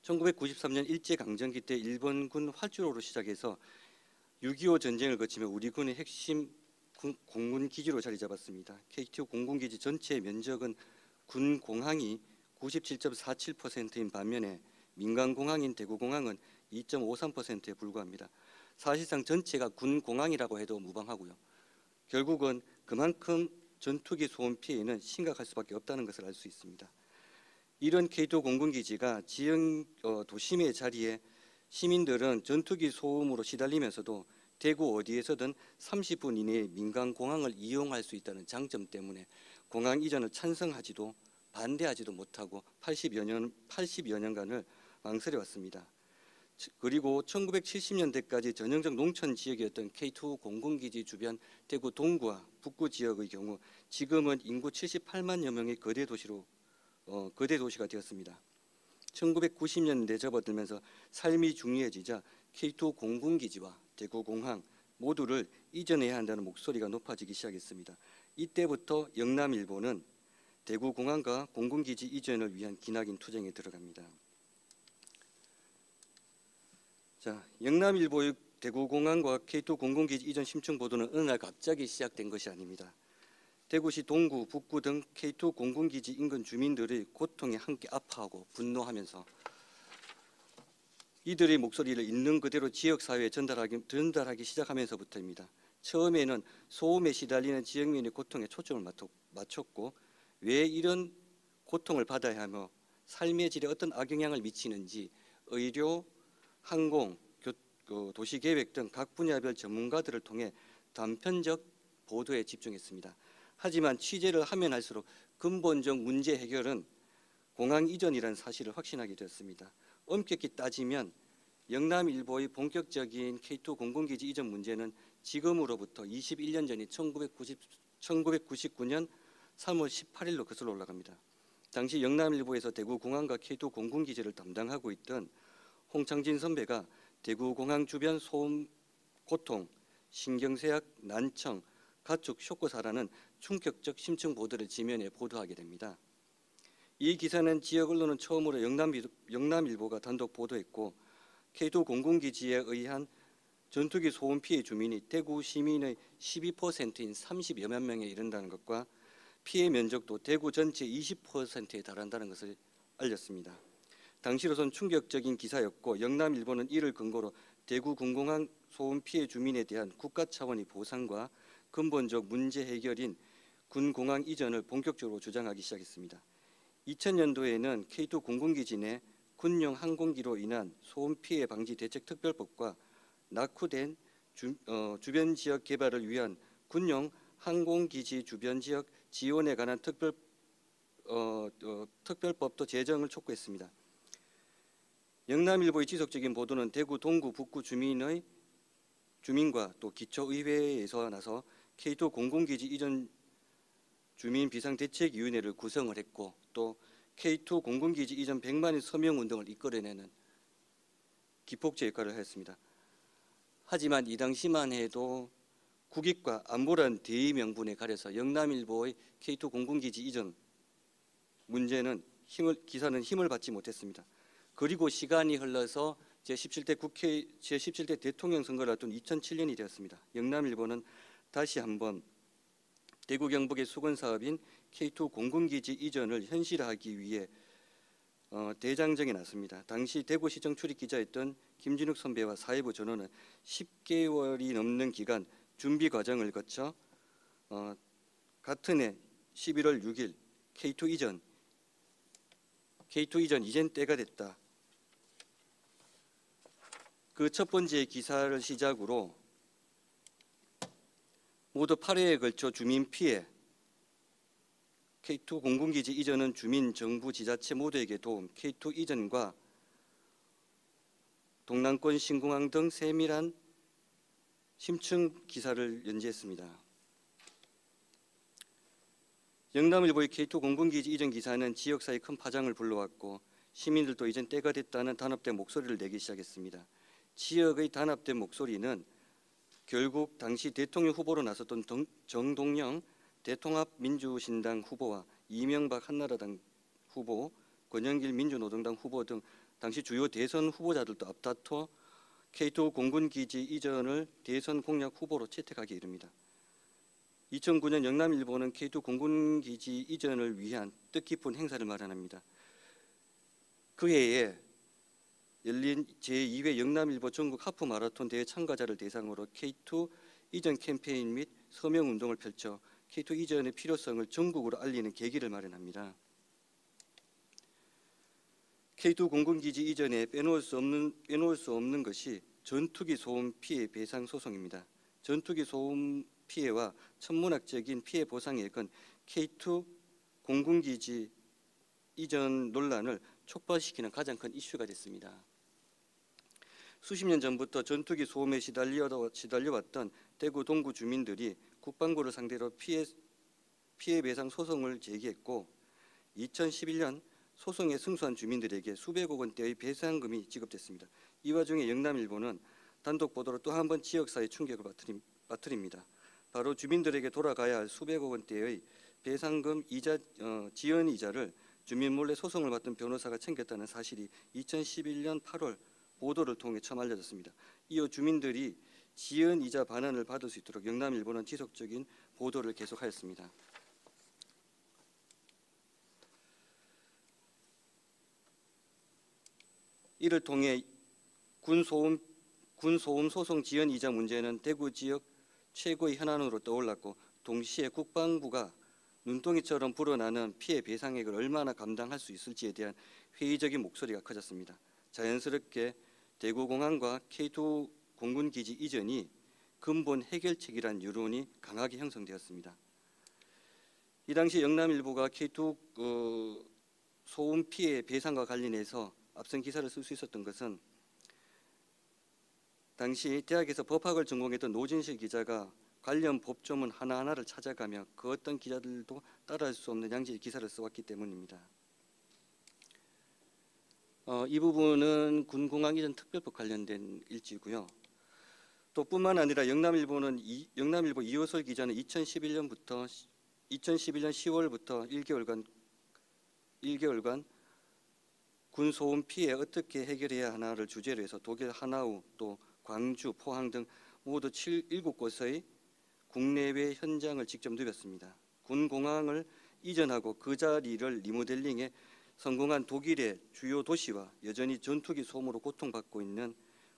1993년 일제강점기 때 일본군 활주로로 시작해서 6.25 전쟁을 거치며 우리 군의 핵심 공군기지로 자리 잡았습니다. K2 공군기지 전체 면적은 군 공항이 97.47%인 반면에 민간 공항인 대구공항은 2.53%에 불과합니다. 사실상 전체가 군 공항이라고 해도 무방하고요. 결국은 그만큼 전투기 소음 피해는 심각할 수밖에 없다는 것을 알 수 있습니다. 이런 K2 공군기지가 지역 도심의 자리에 시민들은 전투기 소음으로 시달리면서도 대구 어디에서든 30분 이내에 민간 공항을 이용할 수 있다는 장점 때문에 공항 이전을 찬성하지도 반대하지도 못하고 80여 년간을 망설여 왔습니다. 그리고 1970년대까지 전형적 농촌 지역이었던 K2 공군기지 주변 대구 동구와 북구 지역의 경우 지금은 인구 78만여 명의 거대 도시가 되었습니다. 1990년대 접어들면서 삶이 중요해지자 K2 공군기지와 대구공항 모두를 이전해야 한다는 목소리가 높아지기 시작했습니다. 이때부터 영남일보는 대구공항과 공군기지 이전을 위한 기나긴 투쟁에 들어갑니다. 자, 영남일보의 대구공항과 K2 공군기지 이전 심층 보도는 어느 날 갑자기 시작된 것이 아닙니다. 대구시 동구, 북구 등 K2 공군기지 인근 주민들의 고통에 함께 아파하고 분노하면서 이들의 목소리를 있는 그대로 지역사회에 전달하기 시작하면서부터입니다. 처음에는 소음에 시달리는 지역민의 고통에 초점을 맞췄고 왜 이런 고통을 받아야 하며 삶의 질에 어떤 악영향을 미치는지 의료, 항공, 도시계획 등 각 분야별 전문가들을 통해 단편적 보도에 집중했습니다. 하지만 취재를 하면 할수록 근본적 문제 해결은 공항 이전이라는 사실을 확신하게 되었습니다. 엄격히 따지면 영남일보의 본격적인 K2 공군기지 이전 문제는 지금으로부터 21년 전인 1999년 3월 18일로 거슬러 올라갑니다. 당시 영남일보에서 대구공항과 K2 공군기지를 담당하고 있던 홍창진 선배가 대구공항 주변 소음, 고통, 신경쇠약, 난청, 가축 쇼크사라는 충격적 심층 보도를 지면에 보도하게 됩니다. 이 기사는 지역 언론은 처음으로 영남일보가 단독 보도했고 K2 공군기지에 의한 전투기 소음 피해 주민이 대구 시민의 12%인 30여만 명에 이른다는 것과 피해 면적도 대구 전체 20%에 달한다는 것을 알렸습니다. 당시로선 충격적인 기사였고 영남일보는 이를 근거로 대구 군공항 소음 피해 주민에 대한 국가 차원의 보상과 근본적 문제 해결인 군공항 이전을 본격적으로 주장하기 시작했습니다. 2000년도에는 K2 공군기지 내 군용 항공기로 인한 소음 피해 방지 대책 특별법과 낙후된 주변 지역 개발을 위한 군용 항공기지 주변 지역 지원에 관한 특별법도 제정을 촉구했습니다. 영남일보의 지속적인 보도는 대구 동구 북구 주민과 또 기초의회에서 나서 K2 공군기지 이전 주민 비상대책위원회를 구성을 했고 또 K2 공군기지 이전 100만인 서명 운동을 이끌어내는 기폭제 역할을 했습니다. 하지만 이 당시만 해도 국익과 안보란 대의 명분에 가려서 영남일보의 K2 공군기지 이전 문제는 기사는 힘을 받지 못했습니다. 그리고 시간이 흘러서 제17대 대통령 선거를 앞둔 2007년이 되었습니다. 영남일보는 다시 한번 대구 경북의 수건 사업인 K2 공군기지 이전을 현실화하기 위해 대장정에 나섭니다. 당시 대구시청 출입기자였던 김진욱 선배와 사회부 전원은 10개월이 넘는 기간 준비 과정을 거쳐 같은 해 11월 6일 K2 이전 이젠 때가 됐다. 그 첫 번째 기사를 시작으로 모두 8회에 걸쳐 주민 피해, K2 공군기지 이전은 주민, 정부, 지자체 모두에게 도움, K2 이전과 동남권 신공항 등 세밀한 심층 기사를 연재했습니다. 영남일보의 K2 공군기지 이전 기사는 지역사회에 큰 파장을 불러왔고 시민들도 이젠 때가 됐다는 단합된 목소리를 내기 시작했습니다. 지역의 단합된 목소리는 결국 당시 대통령 후보로 나섰던 정동영 대통합민주신당 후보와 이명박 한나라당 후보, 권영길 민주노동당 후보 등 당시 주요 대선 후보자들도 앞다퉈 K2 공군기지 이전을 대선 공약 후보로 채택하기 이릅니다. 2009년 영남일보는 K2 공군기지 이전을 위한 뜻깊은 행사를 마련합니다. 그 해에 열린 제2회 영남일보 전국 하프 마라톤 대회 참가자를 대상으로 K2 이전 캠페인 및 서명 운동을 펼쳐 K2 이전의 필요성을 전국으로 알리는 계기를 마련합니다. K2 공군기지 이전에 빼놓을 수 없는 것이 전투기 소음 피해 배상 소송입니다. 전투기 소음 피해와 천문학적인 피해 보상의 건 K2 공군기지 이전 논란을 촉발시키는 가장 큰 이슈가 됐습니다. 수십 년 전부터 전투기 소음에 시달려왔던 대구 동구 주민들이 국방부를 상대로 피해 배상 소송을 제기했고 2011년 소송에 승소한 주민들에게 수백억 원대의 배상금이 지급됐습니다. 이 와중에 영남일보는 단독 보도로 또 한 번 지역사회 충격을 빠뜨립니다. 바로 주민들에게 돌아가야 할 수백억 원대의 배상금 지연 이자를 주민 몰래 소송을 받던 변호사가 챙겼다는 사실이 2011년 8월 보도를 통해 처음 알려졌습니다. 이후 주민들이 지연 이자 반환을 받을 수 있도록 영남일보는 지속적인 보도를 계속하였습니다. 이를 통해 군소음 소송 지연 이자 문제는 대구 지역 최고의 현안으로 떠올랐고 동시에 국방부가 눈덩이처럼 불어나는 피해 배상액을 얼마나 감당할 수 있을지에 대한 회의적인 목소리가 커졌습니다. 자연스럽게 대구공항과 K2 공군기지 이전이 근본 해결책이란 여론이 강하게 형성되었습니다. 이 당시 영남일보가 K2 소음 피해 배상과 관련해서 앞선 기사를 쓸 수 있었던 것은 당시 대학에서 법학을 전공했던 노진실 기자가 관련 법조문 하나하나를 찾아가며 그 어떤 기자들도 따라할 수 없는 양질의 기사를 써왔기 때문입니다. 이 부분은 군공항 이전 특별법 관련된 일지고요. 또 뿐만 아니라 영남일보 이호솔 기자는 2011년 10월부터 1개월간 군 소음 피해 어떻게 해결해야 하나를 주제로 해서 독일 하나우, 또 광주, 포항 등 모두 7곳의 국내외 현장을 직접 누볐습니다. 군 공항을 이전하고 그 자리를 리모델링해 성공한 독일의 주요 도시와 여전히 전투기 소음으로 고통받고 있는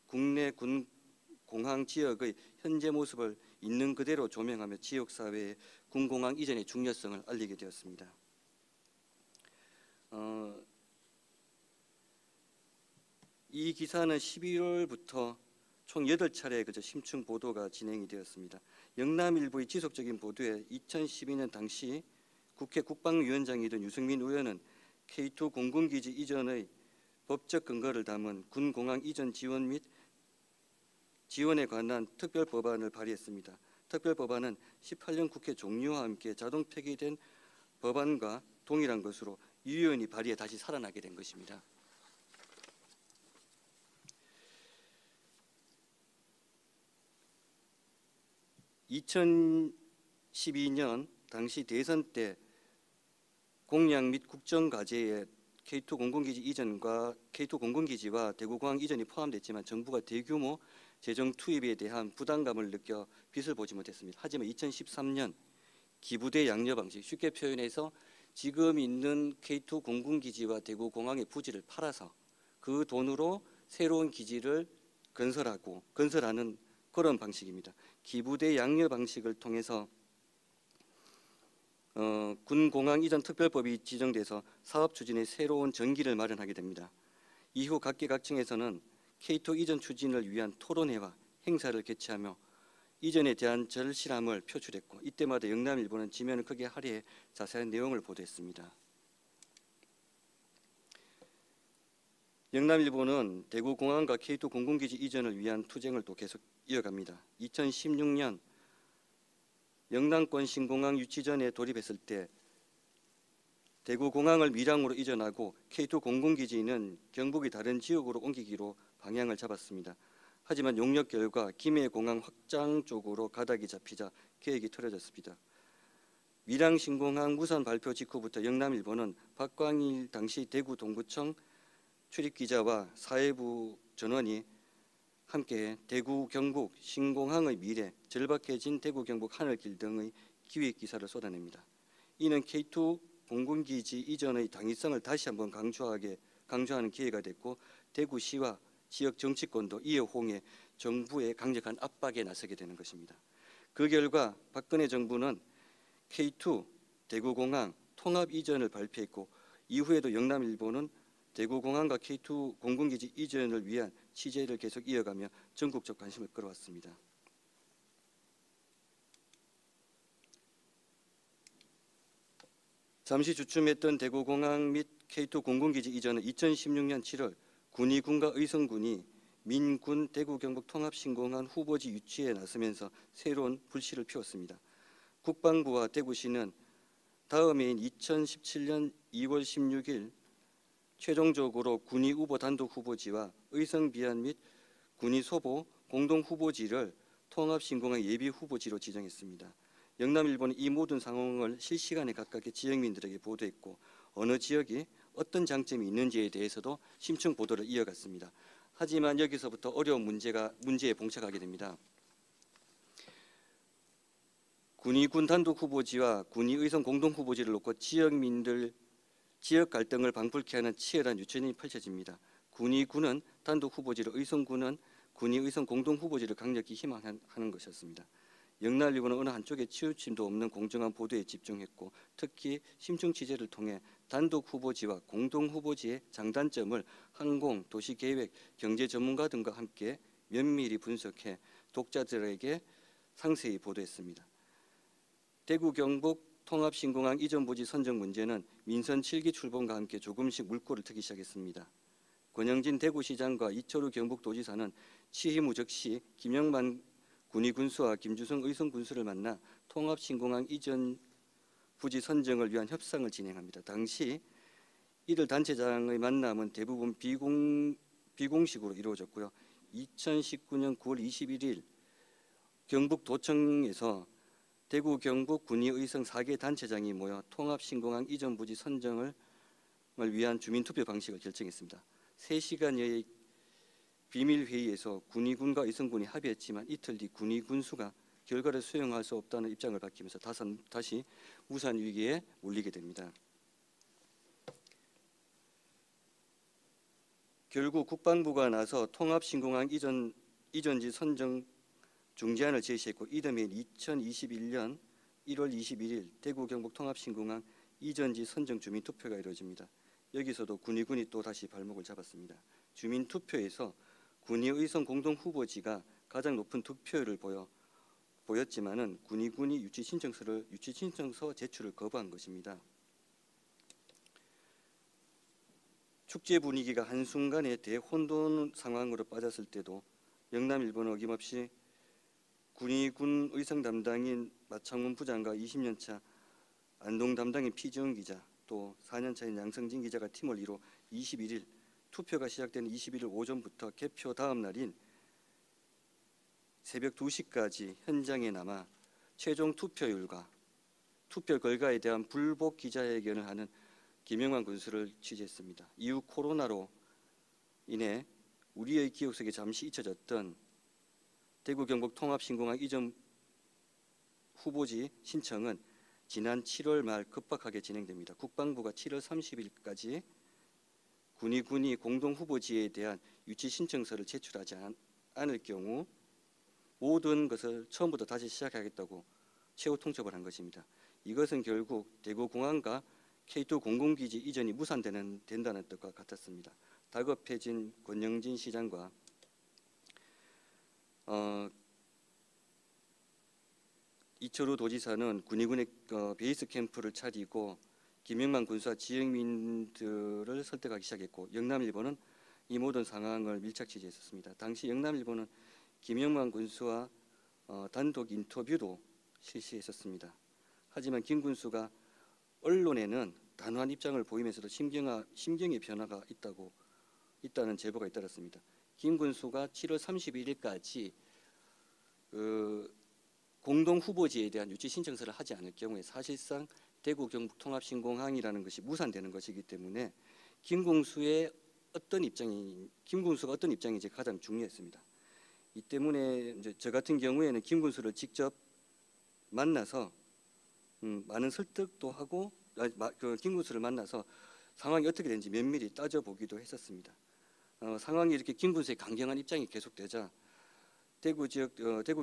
국내 군 공항 지역의 현재 모습을 있는 그대로 조명하며 지역사회에 군 공항 이전의 중요성을 알리게 되었습니다. 이 기사는 11월부터 총 8차례 심층 보도가 진행이 되었습니다. 영남일보의 지속적인 보도에 2012년 당시 국회 국방위원장이던 유승민 의원은 K2 공군기지 이전의 법적 근거를 담은 군공항 이전 지원 및 지원에 관한 특별법안을 발의했습니다. 특별법안은 18년 국회 종료와 함께 자동 폐기된 법안과 동일한 것으로 유 의원이 발의해 다시 살아나게 된 것입니다. (2012년) 당시 대선 때 공약 및 국정 과제에 K2 공군기지 이전과 K2 공군기지와 대구공항 이전이 포함됐지만 정부가 대규모 재정 투입에 대한 부담감을 느껴 빛을 보지 못했습니다. 하지만 2013년 기부대 양려 방식, 쉽게 표현해서 지금 있는 K2 공군기지와 대구공항의 부지를 팔아서 그 돈으로 새로운 기지를 건설하는 그런 방식입니다. 기부대 양려 방식을 통해서 군공항 이전 특별법이 지정돼서 사업 추진에 새로운 전기를 마련하게 됩니다. 이후 각계각층에서는 K2 이전 추진을 위한 토론회와 행사를 개최하며 이전에 대한 절실함을 표출했고, 이때마다 영남일보는 지면을 크게 할애해 자세한 내용을 보도했습니다. 영남일보는 대구공항과 K2 공군기지 이전을 위한 투쟁을 또 계속 이어갑니다. 2016년 영남권 신공항 유치전에 돌입했을 때 대구공항을 밀양으로 이전하고 K2 공군기지는 경북의 다른 지역으로 옮기기로 방향을 잡았습니다. 하지만 용역 결과 김해공항 확장 쪽으로 가닥이 잡히자 계획이 틀어졌습니다. 밀양 신공항 무산 발표 직후부터 영남일보는 박광일 당시 대구 동구청 출입기자와 사회부 전원이 함께 대구 경북 신공항의 미래, 절박해진 대구 경북 하늘길 등의 기획 기사를 쏟아냅니다. 이는 K2 공군기지 이전의 당위성을 다시 한번 강조하는 기회가 됐고, 대구시와 지역 정치권도 이에 호응해 정부의 강력한 압박에 나서게 되는 것입니다. 그 결과 박근혜 정부는 K2 대구공항 통합 이전을 발표했고, 이후에도 영남일보는 대구공항과 K2 공군기지 이전을 위한 취재를 계속 이어가며 전국적 관심을 끌어왔습니다. 잠시 주춤했던 대구공항 및 K2 공군기지 이전은 2016년 7월 군의군과 의성군이 민군 대구 경북 통합신공항 후보지 유치에 나서면서 새로운 불씨를 피웠습니다. 국방부와 대구시는 다음 해인 2017년 2월 16일 최종적으로 군의 우보 단독 후보지와 의성 비안 및 군의 소보 공동 후보지를 통합신공항 예비 후보지로 지정했습니다. 영남일보는 이 모든 상황을 실시간에 각각의 지역민들에게 보도했고, 어느 지역이 어떤 장점이 있는지에 대해서도 심층 보도를 이어갔습니다. 하지만 여기서부터 어려운 문제에 봉착하게 됩니다. 군의군 단독 후보지와 군의 의성 공동 후보지를 놓고 지역 갈등을 방불케 하는 치열한 유전이 펼쳐집니다. 군의군은 단독 후보지를, 의성군은 군의 의성 공동 후보지를 강력히 희망하는 것이었습니다. 영남일보는 어느 한쪽에 치우침도 없는 공정한 보도에 집중했고 특히 심층 취재를 통해 단독 후보지와 공동 후보지의 장단점을 항공, 도시계획, 경제 전문가 등과 함께 면밀히 분석해 독자들에게 상세히 보도했습니다. 대구 경북 통합신공항 이전 부지 선정 문제는 민선 7기 출범과 함께 조금씩 물꼬를 트기 시작했습니다. 권영진 대구시장과 이철우 경북도지사는 취임 후 즉시 김영만 군의군수와 김주성 의성군수를 만나 통합신공항 이전 부지 선정을 위한 협상을 진행합니다. 당시 이들 단체장의 만남은 대부분 비공식으로 이루어졌고요. 2019년 9월 21일 경북도청에서 대구 경북 군의의성 4개 단체장이 모여 통합신공항 이전 부지 선정을 위한 주민투표 방식을 결정했습니다. 3시간여의 비밀회의에서 군의군과 의성군이 합의했지만 이틀 뒤 군의군수가 결과를 수용할 수 없다는 입장을 밝히면서 다시 무산 위기에 몰리게 됩니다. 결국 국방부가 나서 통합신공항 이전지 선정 중재안을 제시했고 이듬해 2021년 1월 21일 대구 경북 통합신공항 이전지 선정 주민투표가 이루어집니다. 여기서도 군의군이 또 다시 발목을 잡았습니다. 주민투표에서 군의의성 공동후보지가 가장 높은 득표율을 보였지만은 군의군이 유치신청서 제출을 거부한 것입니다. 축제 분위기가 한순간에 대혼돈 상황으로 빠졌을 때도 영남일보는 어김없이 군의군 의성 담당인 마창훈 부장과 20년차 안동 담당인 피지원 기자 또 4년차인 양성진 기자가 팀을 이뤄 21일 투표가 시작된 21일 오전부터 개표 다음 날인 새벽 2시까지 현장에 남아 최종 투표율과 투표 결과에 대한 불복 기자회견을 하는 김영환 군수를 취재했습니다. 이후 코로나로 인해 우리의 기억 속에 잠시 잊혀졌던 대구 경북 통합신공항 이전 후보지 신청은 지난 7월 말 급박하게 진행됩니다. 국방부가 7월 30일까지 군의군이 공동 후보지에 대한 유치 신청서를 제출하지 않을 경우 모든 것을 처음부터 다시 시작하겠다고 최후 통첩을 한 것입니다. 이것은 결국 대구공항과 K2 공군기지 이전이 무산된다는 뜻과 같았습니다. 다급해진 권영진 시장과 이철우 도지사는 군의군의 베이스 캠프를 차리고 김영만 군수와 지역민들을 설득하기 시작했고 영남일보는 이 모든 상황을 밀착 취재했었습니다. 당시 영남일보는 김영만 군수와 단독 인터뷰도 실시했었습니다. 하지만 김 군수가 언론에는 단호한 입장을 보이면서도 심경의 변화가 있다는 제보가 잇따랐습니다. 김 군수가 7월 31일까지 공동 후보지에 대한 유치 신청서를 하지 않을 경우에 사실상 대구 경북 통합신공항이라는 것이 무산되는 것이기 때문에 김 군수가 어떤 입장인지 가장 중요했습니다. 이 때문에 이제 저 같은 경우에는 김 군수를 직접 만나서 많은 설득도 하고 김 군수를 만나서 상황이 어떻게 되는지 면밀히 따져보기도 했었습니다. 상황이 이렇게 김 군수의 강경한 입장이 계속되자 대구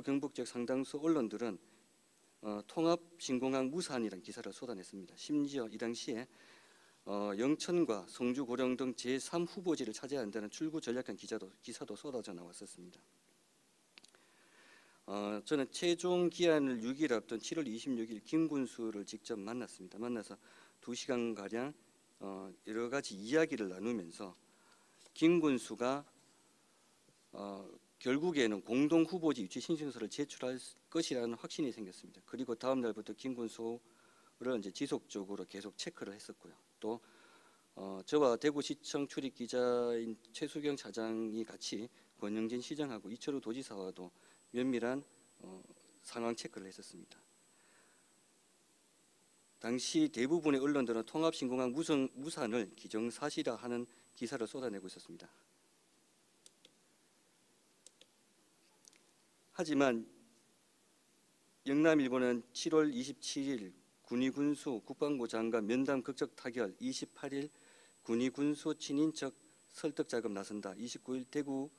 경북 지역 상당수 언론들은 통합신공항 무산이라는 기사를 쏟아냈습니다. 심지어 이 당시에 영천과 성주, 고령 등 제3 후보지를 차지해야 한다는 출구 전략한 기사도 쏟아져 나왔었습니다. 저는 최종 기한을 6일 앞둔 7월 26일 김 군수를 직접 만났습니다. 만나서 2시간가량 여러 가지 이야기를 나누면서 김 군수가 결국에는 공동 후보지 유치 신청서를 제출할 것이라는 확신이 생겼습니다. 그리고 다음 날부터 김 군수를 이제 지속적으로 계속 체크를 했었고요. 또 저와 대구시청 출입 기자인 최수경 차장이 같이 권영진 시장하고 이철우 도지사와도 면밀한 상황 체크를 했었습니다. 당시 대부분의 언론들은 통합신공항 무산을 기정사실화하는 기사를 쏟아내고 있었습니다. 하지만 영남일보는 7월 27일 군의군수 국방부 장관 면담 극적 타결, 28일 군의군수 친인척 설득 작업 나선다, 29일 대구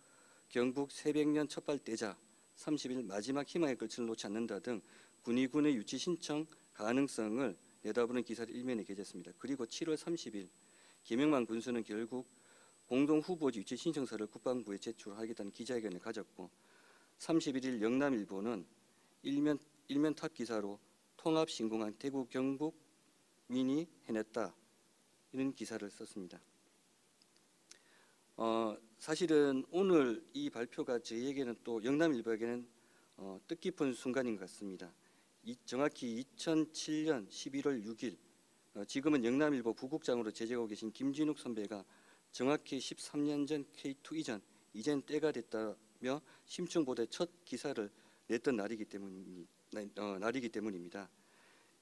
경북 새백년 첩발 떼자 30일 마지막 희망의 끝을 놓지 않는다 등 군의군의 유치 신청 가능성을 내다보는 기사를 일면에 게재했습니다. 그리고 7월 30일 김영만 군수는 결국 공동 후보지 유치 신청서를 국방부에 제출하겠다는 기자회견을 가졌고 31일 영남일보는 일면 탑 기사로 통합 신공항 대구 경북 민이 해냈다 이런 기사를 썼습니다. 사실은 오늘 이 발표가 저희에게는 또 영남일보에게는 뜻깊은 순간인 것 같습니다. 정확히 2007년 11월 6일 지금은 영남일보 부국장으로 재직하고 계신 김진욱 선배가 정확히 13년 전 K2 이젠 때가 됐다며 심층보도의 첫 기사를 냈던 날이기 때문입니다.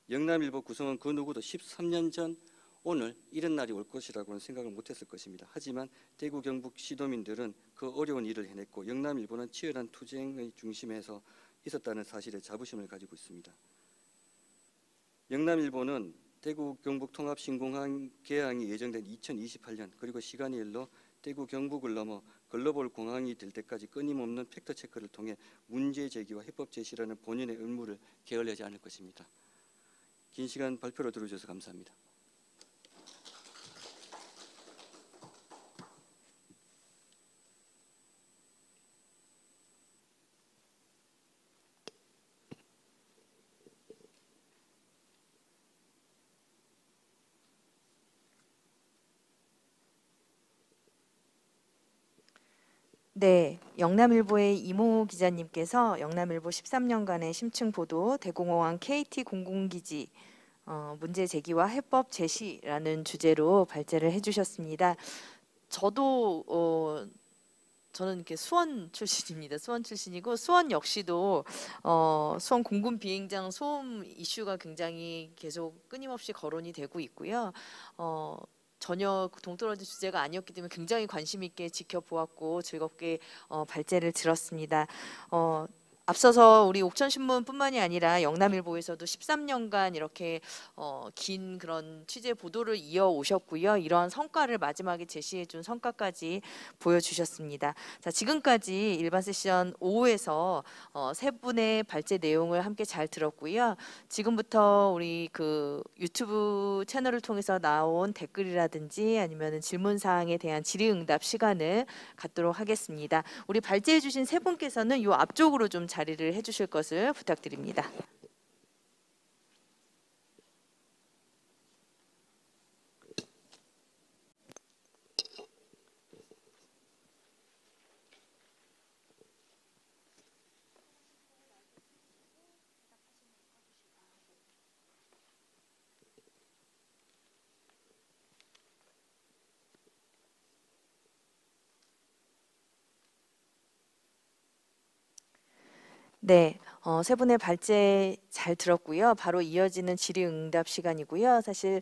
영남일보 구성원 그 누구도 13년 전 오늘 이런 날이 올 것이라고는 생각을 못했을 것입니다. 하지만 대구 경북 시도민들은 그 어려운 일을 해냈고 영남일보는 치열한 투쟁의 중심에서 있었다는 사실에 자부심을 가지고 있습니다. 영남일보는 대구 경북 통합 신공항 개항이 예정된 2028년 그리고 시간이 흘러 대구 경북을 넘어 글로벌 공항이 될 때까지 끊임없는 팩트 체크를 통해 문제 제기와 해법 제시라는 본연의 의무를 게을리하지 않을 것입니다. 긴 시간 발표로 들어주셔서 감사합니다. 네, 영남일보의 이모 기자님께서 영남일보 13년간의 심층 보도 대구공항 KT 공군기지 문제 제기와 해법 제시라는 주제로 발제를 해주셨습니다. 저는 이렇게 수원 출신입니다. 수원 출신이고 수원 역시도 수원 공군 비행장 소음 이슈가 굉장히 계속 끊임없이 거론이 되고 있고요. 전혀 동떨어진 주제가 아니었기 때문에 굉장히 관심 있게 지켜보았고 즐겁게 발제를 들었습니다. 앞서서 우리 옥천신문뿐만이 아니라 영남일보에서도 13년간 이렇게 긴 그런 취재 보도를 이어오셨고요. 이러한 성과를 마지막에 제시해준 성과까지 보여주셨습니다. 자, 지금까지 일반 세션 5에서 세 분의 발제 내용을 함께 잘 들었고요. 지금부터 우리 그 유튜브 채널을 통해서 나온 댓글이라든지 아니면 질문 사항에 대한 질의응답 시간을 갖도록 하겠습니다. 우리 발제해주신 세 분께서는 이 앞쪽으로 좀 자리를 해주실 것을 부탁드립니다. 네, 세 분의 발제 잘 들었고요. 바로 이어지는 질의응답 시간이고요. 사실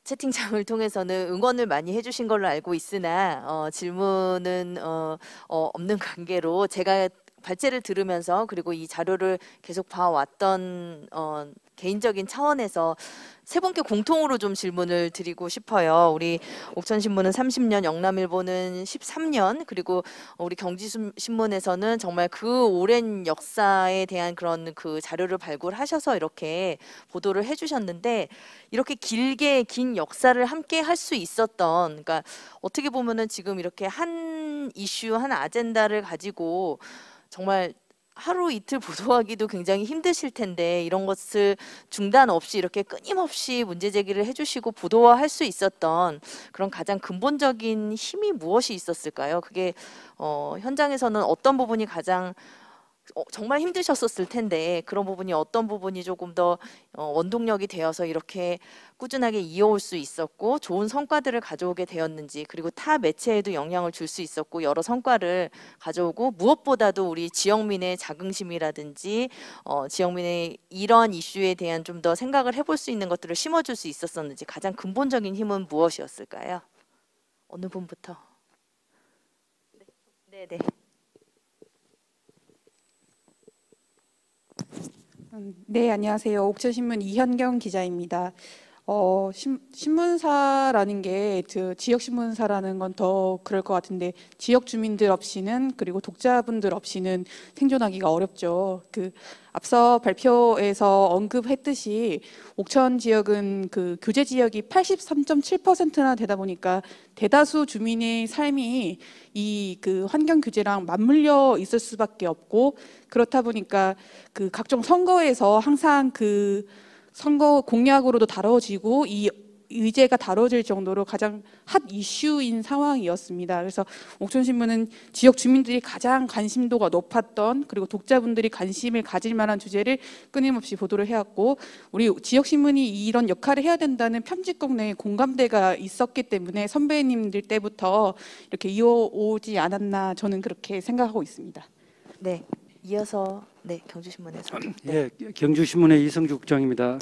채팅창을 통해서는 응원을 많이 해주신 걸로 알고 있으나 질문은 없는 관계로 제가 발제를 들으면서 그리고 이 자료를 계속 봐왔던 개인적인 차원에서 세 분께 공통으로 좀 질문을 드리고 싶어요. 우리 옥천신문은 30년, 영남일보는 13년, 그리고 우리 경지신문에서는 정말 그 오랜 역사에 대한 그런 그 자료를 발굴하셔서 이렇게 보도를 해주셨는데 이렇게 길게 긴 역사를 함께 할 수 있었던, 그러니까 어떻게 보면은 지금 이렇게 한 이슈, 한 아젠다를 가지고 정말 하루 이틀 보도하기도 굉장히 힘드실 텐데 이런 것을 중단 없이 이렇게 끊임없이 문제 제기를 해주시고 보도화할 수 있었던 그런 가장 근본적인 힘이 무엇이 있었을까요? 그게 현장에서는 어떤 부분이 가장 정말 힘드셨었을 텐데 그런 부분이 어떤 부분이 조금 더 원동력이 되어서 이렇게 꾸준하게 이어올 수 있었고 좋은 성과들을 가져오게 되었는지, 그리고 타 매체에도 영향을 줄 수 있었고 여러 성과를 가져오고 무엇보다도 우리 지역민의 자긍심이라든지 지역민의 이러한 이슈에 대한 좀 더 생각을 해볼 수 있는 것들을 심어줄 수 있었었는지 가장 근본적인 힘은 무엇이었을까요? 어느 분부터? 네, 네. 네, 안녕하세요. 옥천신문 이현경 기자입니다. 신문사라는 게 지역 신문사라는 건 더 그럴 것 같은데 지역 주민들 없이는 그리고 독자분들 없이는 생존하기가 어렵죠. 앞서 발표에서 언급했듯이 옥천 지역은 규제 지역이 83.7%나 되다 보니까 대다수 주민의 삶이 이 환경 규제랑 맞물려 있을 수밖에 없고, 그렇다 보니까 각종 선거에서 항상 선거 공약으로도 다뤄지고 이 의제가 다뤄질 정도로 가장 핫 이슈인 상황이었습니다. 그래서 옥천신문은 지역 주민들이 가장 관심도가 높았던, 그리고 독자분들이 관심을 가질 만한 주제를 끊임없이 보도를 해왔고, 우리 지역신문이 이런 역할을 해야 된다는 편집국 내에 공감대가 있었기 때문에 선배님들 때부터 이렇게 이어오지 않았나, 저는 그렇게 생각하고 있습니다. 네, 이어서 경주신문에서. 예, 경주신문의 이성주 국장입니다.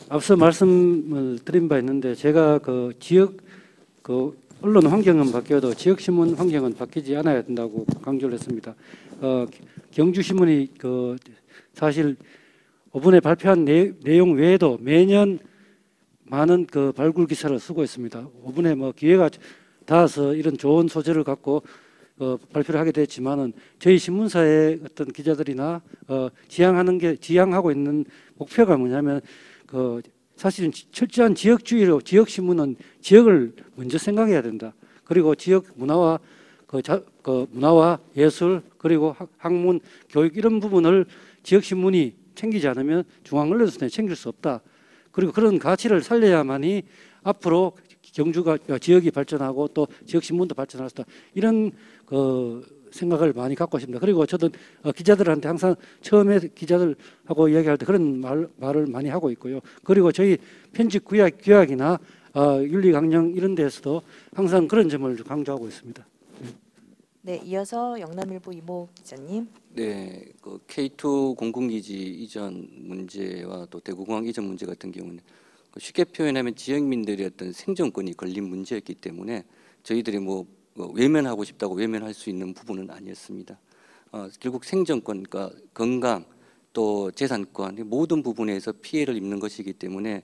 앞서 말씀을 드린 바 있는데 제가 지역 언론 환경은 바뀌어도 지역 신문 환경은 바뀌지 않아야 된다고 강조를 했습니다. 경주신문이 사실 이번에 발표한 내용 외에도 매년 많은 발굴 기사를 쓰고 있습니다. 이번에 기회가 닿아서 이런 좋은 소재를 갖고 발표를 하게 됐지만은 저희 신문사의 어떤 기자들이나 지향하고 있는 목표가 뭐냐면 사실은 철저한 지역주의로 지역 신문은 지역을 먼저 생각해야 된다. 그리고 지역 문화와 문화와 예술 그리고 학문, 교육 이런 부분을 지역 신문이 챙기지 않으면 중앙 언론에서 챙길 수 없다. 그리고 그런 가치를 살려야만이 앞으로 경주가 지역이 발전하고 또 지역 신문도 발전할 수 있다. 이런 생각을 많이 갖고 있습니다. 그리고 저도 기자들한테 항상 처음에 기자들하고 이야기할 때 그런 말을 많이 하고 있고요. 그리고 저희 편집 규약이나 윤리 강령 이런 데서도 항상 그런 점을 강조하고 있습니다. 네, 이어서 영남일보 이모 기자님. 네, K2 공군기지 이전 문제와 또 대구공항 이전 문제 같은 경우는 쉽게 표현하면 지역민들의 어떤 생존권이 걸린 문제였기 때문에 저희들이 외면하고 싶다고 외면할 수 있는 부분은 아니었습니다. 결국 생존권과 건강 또 재산권 모든 부분에서 피해를 입는 것이기 때문에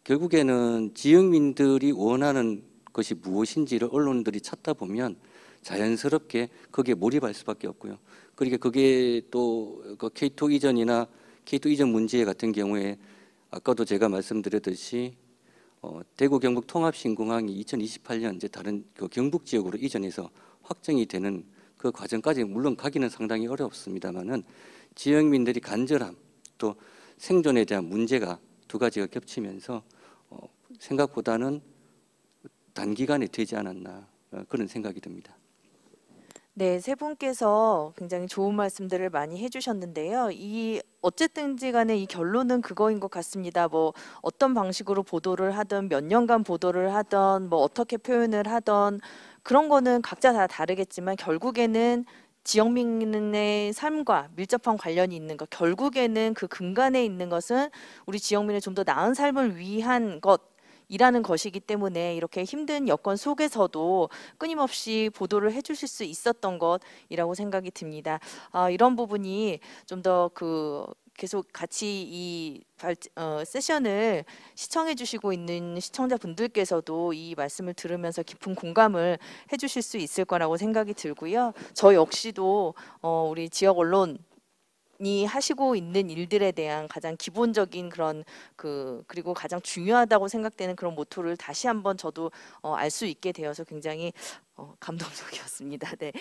결국에는 지역민들이 원하는 것이 무엇인지를 언론들이 찾다 보면 자연스럽게 거기에 몰입할 수밖에 없고요. 그러니까 그게 또 K2 이전이나 K2 이전 문제 같은 경우에 아까도 제가 말씀드렸듯이 대구 경북 통합신공항이 2028년 이제 다른 경북 지역으로 이전해서 확정이 되는 그 과정까지 물론 가기는 상당히 어렵습니다만은 지역민들이 간절함 또 생존에 대한 문제가 두 가지가 겹치면서 생각보다는 단기간에 되지 않았나 그런 생각이 듭니다. 네, 세 분께서 굉장히 좋은 말씀들을 많이 해주셨는데요. 어쨌든지 간에 이 결론은 그거인 것 같습니다. 어떤 방식으로 보도를 하든 몇 년간 보도를 하든 어떻게 표현을 하든 그런 거는 각자 다 다르겠지만 결국에는 지역민의 삶과 밀접한 관련이 있는 것, 결국에는 그 근간에 있는 것은 우리 지역민의 좀 더 나은 삶을 위한 이라는 것이기 때문에 이렇게 힘든 여건 속에서도 끊임없이 보도를 해주실 수 있었던 것이라고 생각이 듭니다. 이런 부분이 좀 더 계속 같이 이 세션을 시청해 주시고 있는 시청자분들께서도 이 말씀을 들으면서 깊은 공감을 해주실 수 있을 거라고 생각이 들고요. 저 역시도 우리 지역 언론 이 하시고 있는 일들에 대한 가장 기본적인 그리고 가장 중요하다고 생각되는 그런 모토를 다시 한번 저도 알 수 있게 되어서 굉장히 감동적이었습니다. 네.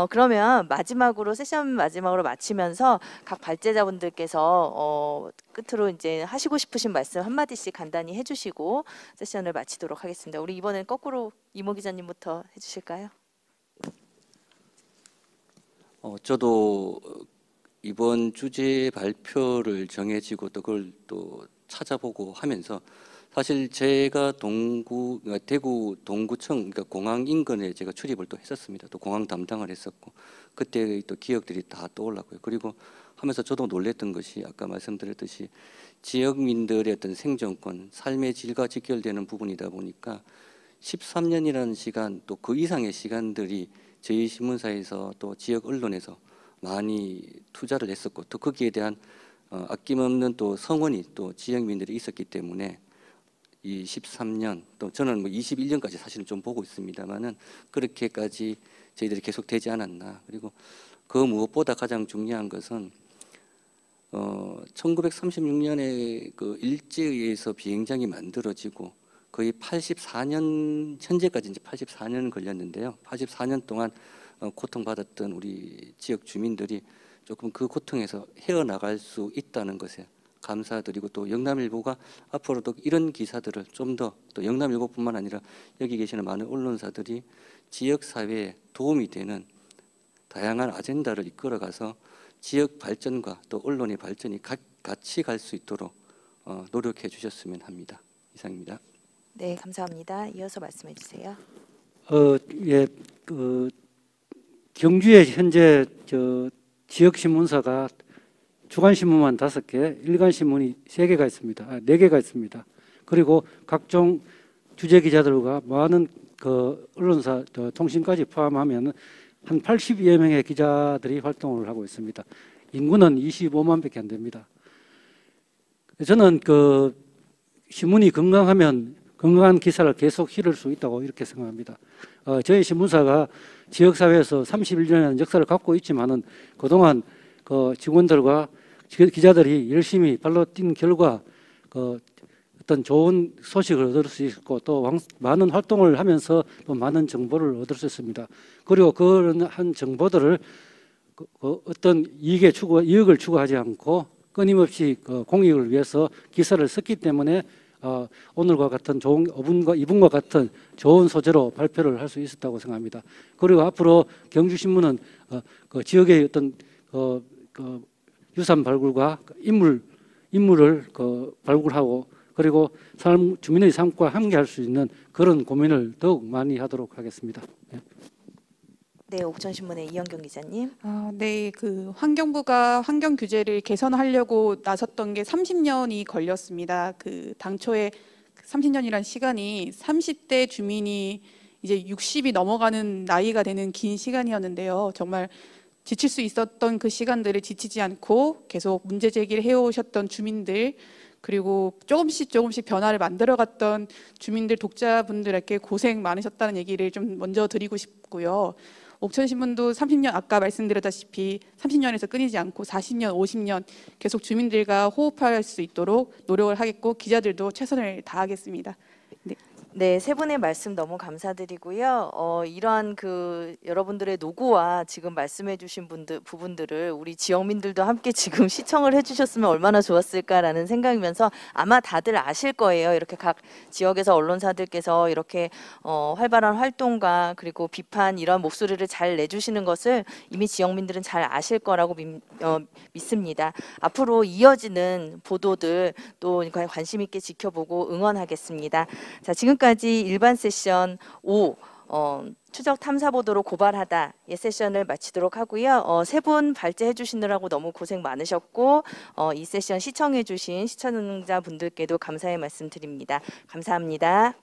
그러면 세션 마지막으로 마치면서 각 발제자분들께서 끝으로 이제 하시고 싶으신 말씀 한마디씩 간단히 해주시고 세션을 마치도록 하겠습니다. 우리 이번엔 거꾸로 이모 기자님부터 해주실까요? 저도 이번 주제 발표를 정해지고 또 그걸 또 찾아보고 하면서 사실 제가 대구 동구청 그러니까 공항 인근에 제가 출입을 또 했었습니다. 또 공항 담당을 했었고 그때의 또 기억들이 다 떠올랐고요. 그리고 하면서 저도 놀랬던 것이 아까 말씀드렸듯이 지역민들의 어떤 생존권, 삶의 질과 직결되는 부분이다 보니까 13년이라는 시간 또 그 이상의 시간들이 저희 신문사에서 또 지역 언론에서 많이 투자를 했었고 또 거기에 대한 아낌없는 또 성원이 또 지역민들이 있었기 때문에 이 13년 또 저는 뭐 21년까지 사실은 좀 보고 있습니다만은 그렇게까지 저희들이 계속 되지 않았나. 그리고 그 무엇보다 가장 중요한 것은 1936년에 그 일제에 의해서 비행장이 만들어지고 거의 84년 현재까지 이제 84년 걸렸는데요. 84년 동안 고통받았던 우리 지역 주민들이 조금 그 고통에서 헤어나갈 수 있다는 것에 감사드리고 또 영남일보가 앞으로도 이런 기사들을 좀 더 또 영남일보뿐만 아니라 여기 계시는 많은 언론사들이 지역 사회에 도움이 되는 다양한 아젠다를 이끌어가서 지역 발전과 또 언론의 발전이 같이 갈 수 있도록 노력해 주셨으면 합니다. 이상입니다. 네, 감사합니다. 이어서 말씀해 주세요. 예, 경주에 현재 지역 신문사가 주간 신문만 5개, 일간 신문이 3개가 있습니다. 4개가 있습니다. 그리고 각종 주재 기자들과 많은 그 언론사 통신까지 포함하면 한 80여 명의 기자들이 활동을 하고 있습니다. 인구는 25만밖에 안 됩니다. 저는 그 신문이 건강하면 건강한 기사를 계속 실을 수 있다고 이렇게 생각합니다. 저희 신문사가 지역사회에서 31년의 역사를 갖고 있지만은 그동안 그 직원들과 기자들이 열심히 발로 뛴 결과 어떤 좋은 소식을 얻을 수 있고 또 많은 활동을 하면서 또 많은 정보를 얻을 수 있습니다. 그리고 그런 한 정보들을 어떤 이익을 추구하지 않고 끊임없이 공익을 위해서 기사를 썼기 때문에 오늘과 같은 좋은 이분과 같은 좋은 소재로 발표를 할 수 있었다고 생각합니다. 그리고 앞으로 경주신문은 그 지역의 어떤 유산 발굴과 인물을 발굴하고 그리고 주민의 삶과 함께할 수 있는 그런 고민을 더욱 많이 하도록 하겠습니다. 네, 옥천신문의 이현경 기자님. 네, 그 환경부가 환경 규제를 개선하려고 나섰던 게 30년이 걸렸습니다. 그 당초에 30년이란 시간이 30대 주민이 이제 60이 넘어가는 나이가 되는 긴 시간이었는데요. 정말 지칠 수 있었던 그 시간들을 지치지 않고 계속 문제 제기를 해오셨던 주민들, 그리고 조금씩 변화를 만들어갔던 주민들, 독자분들에게 고생 많으셨다는 얘기를 좀 먼저 드리고 싶고요. 옥천신문도 30년, 아까 말씀드렸다시피 30년에서 끊이지 않고 40년, 50년 계속 주민들과 호흡할 수 있도록 노력을 하겠고 기자들도 최선을 다하겠습니다. 네, 세 분의 말씀 너무 감사드리고요. 이러한 그 여러분들의 노고와 지금 말씀해주신 부분들을 우리 지역민들도 함께 지금 시청을 해주셨으면 얼마나 좋았을까라는 생각이면서 아마 다들 아실 거예요. 이렇게 각 지역에서 언론사들께서 이렇게 활발한 활동과 그리고 비판 이런 목소리를 잘 내주시는 것을 이미 지역민들은 잘 아실 거라고 믿습니다. 앞으로 이어지는 보도들 또 관심 있게 지켜보고 응원하겠습니다. 자, 지금까지 일반 세션 5 추적 탐사 보도로 고발하다 세션을 마치도록 하고요. 세 분 발제해 주시느라고 너무 고생 많으셨고 이 세션 시청해 주신 시청자분들께도 감사의 말씀 드립니다. 감사합니다.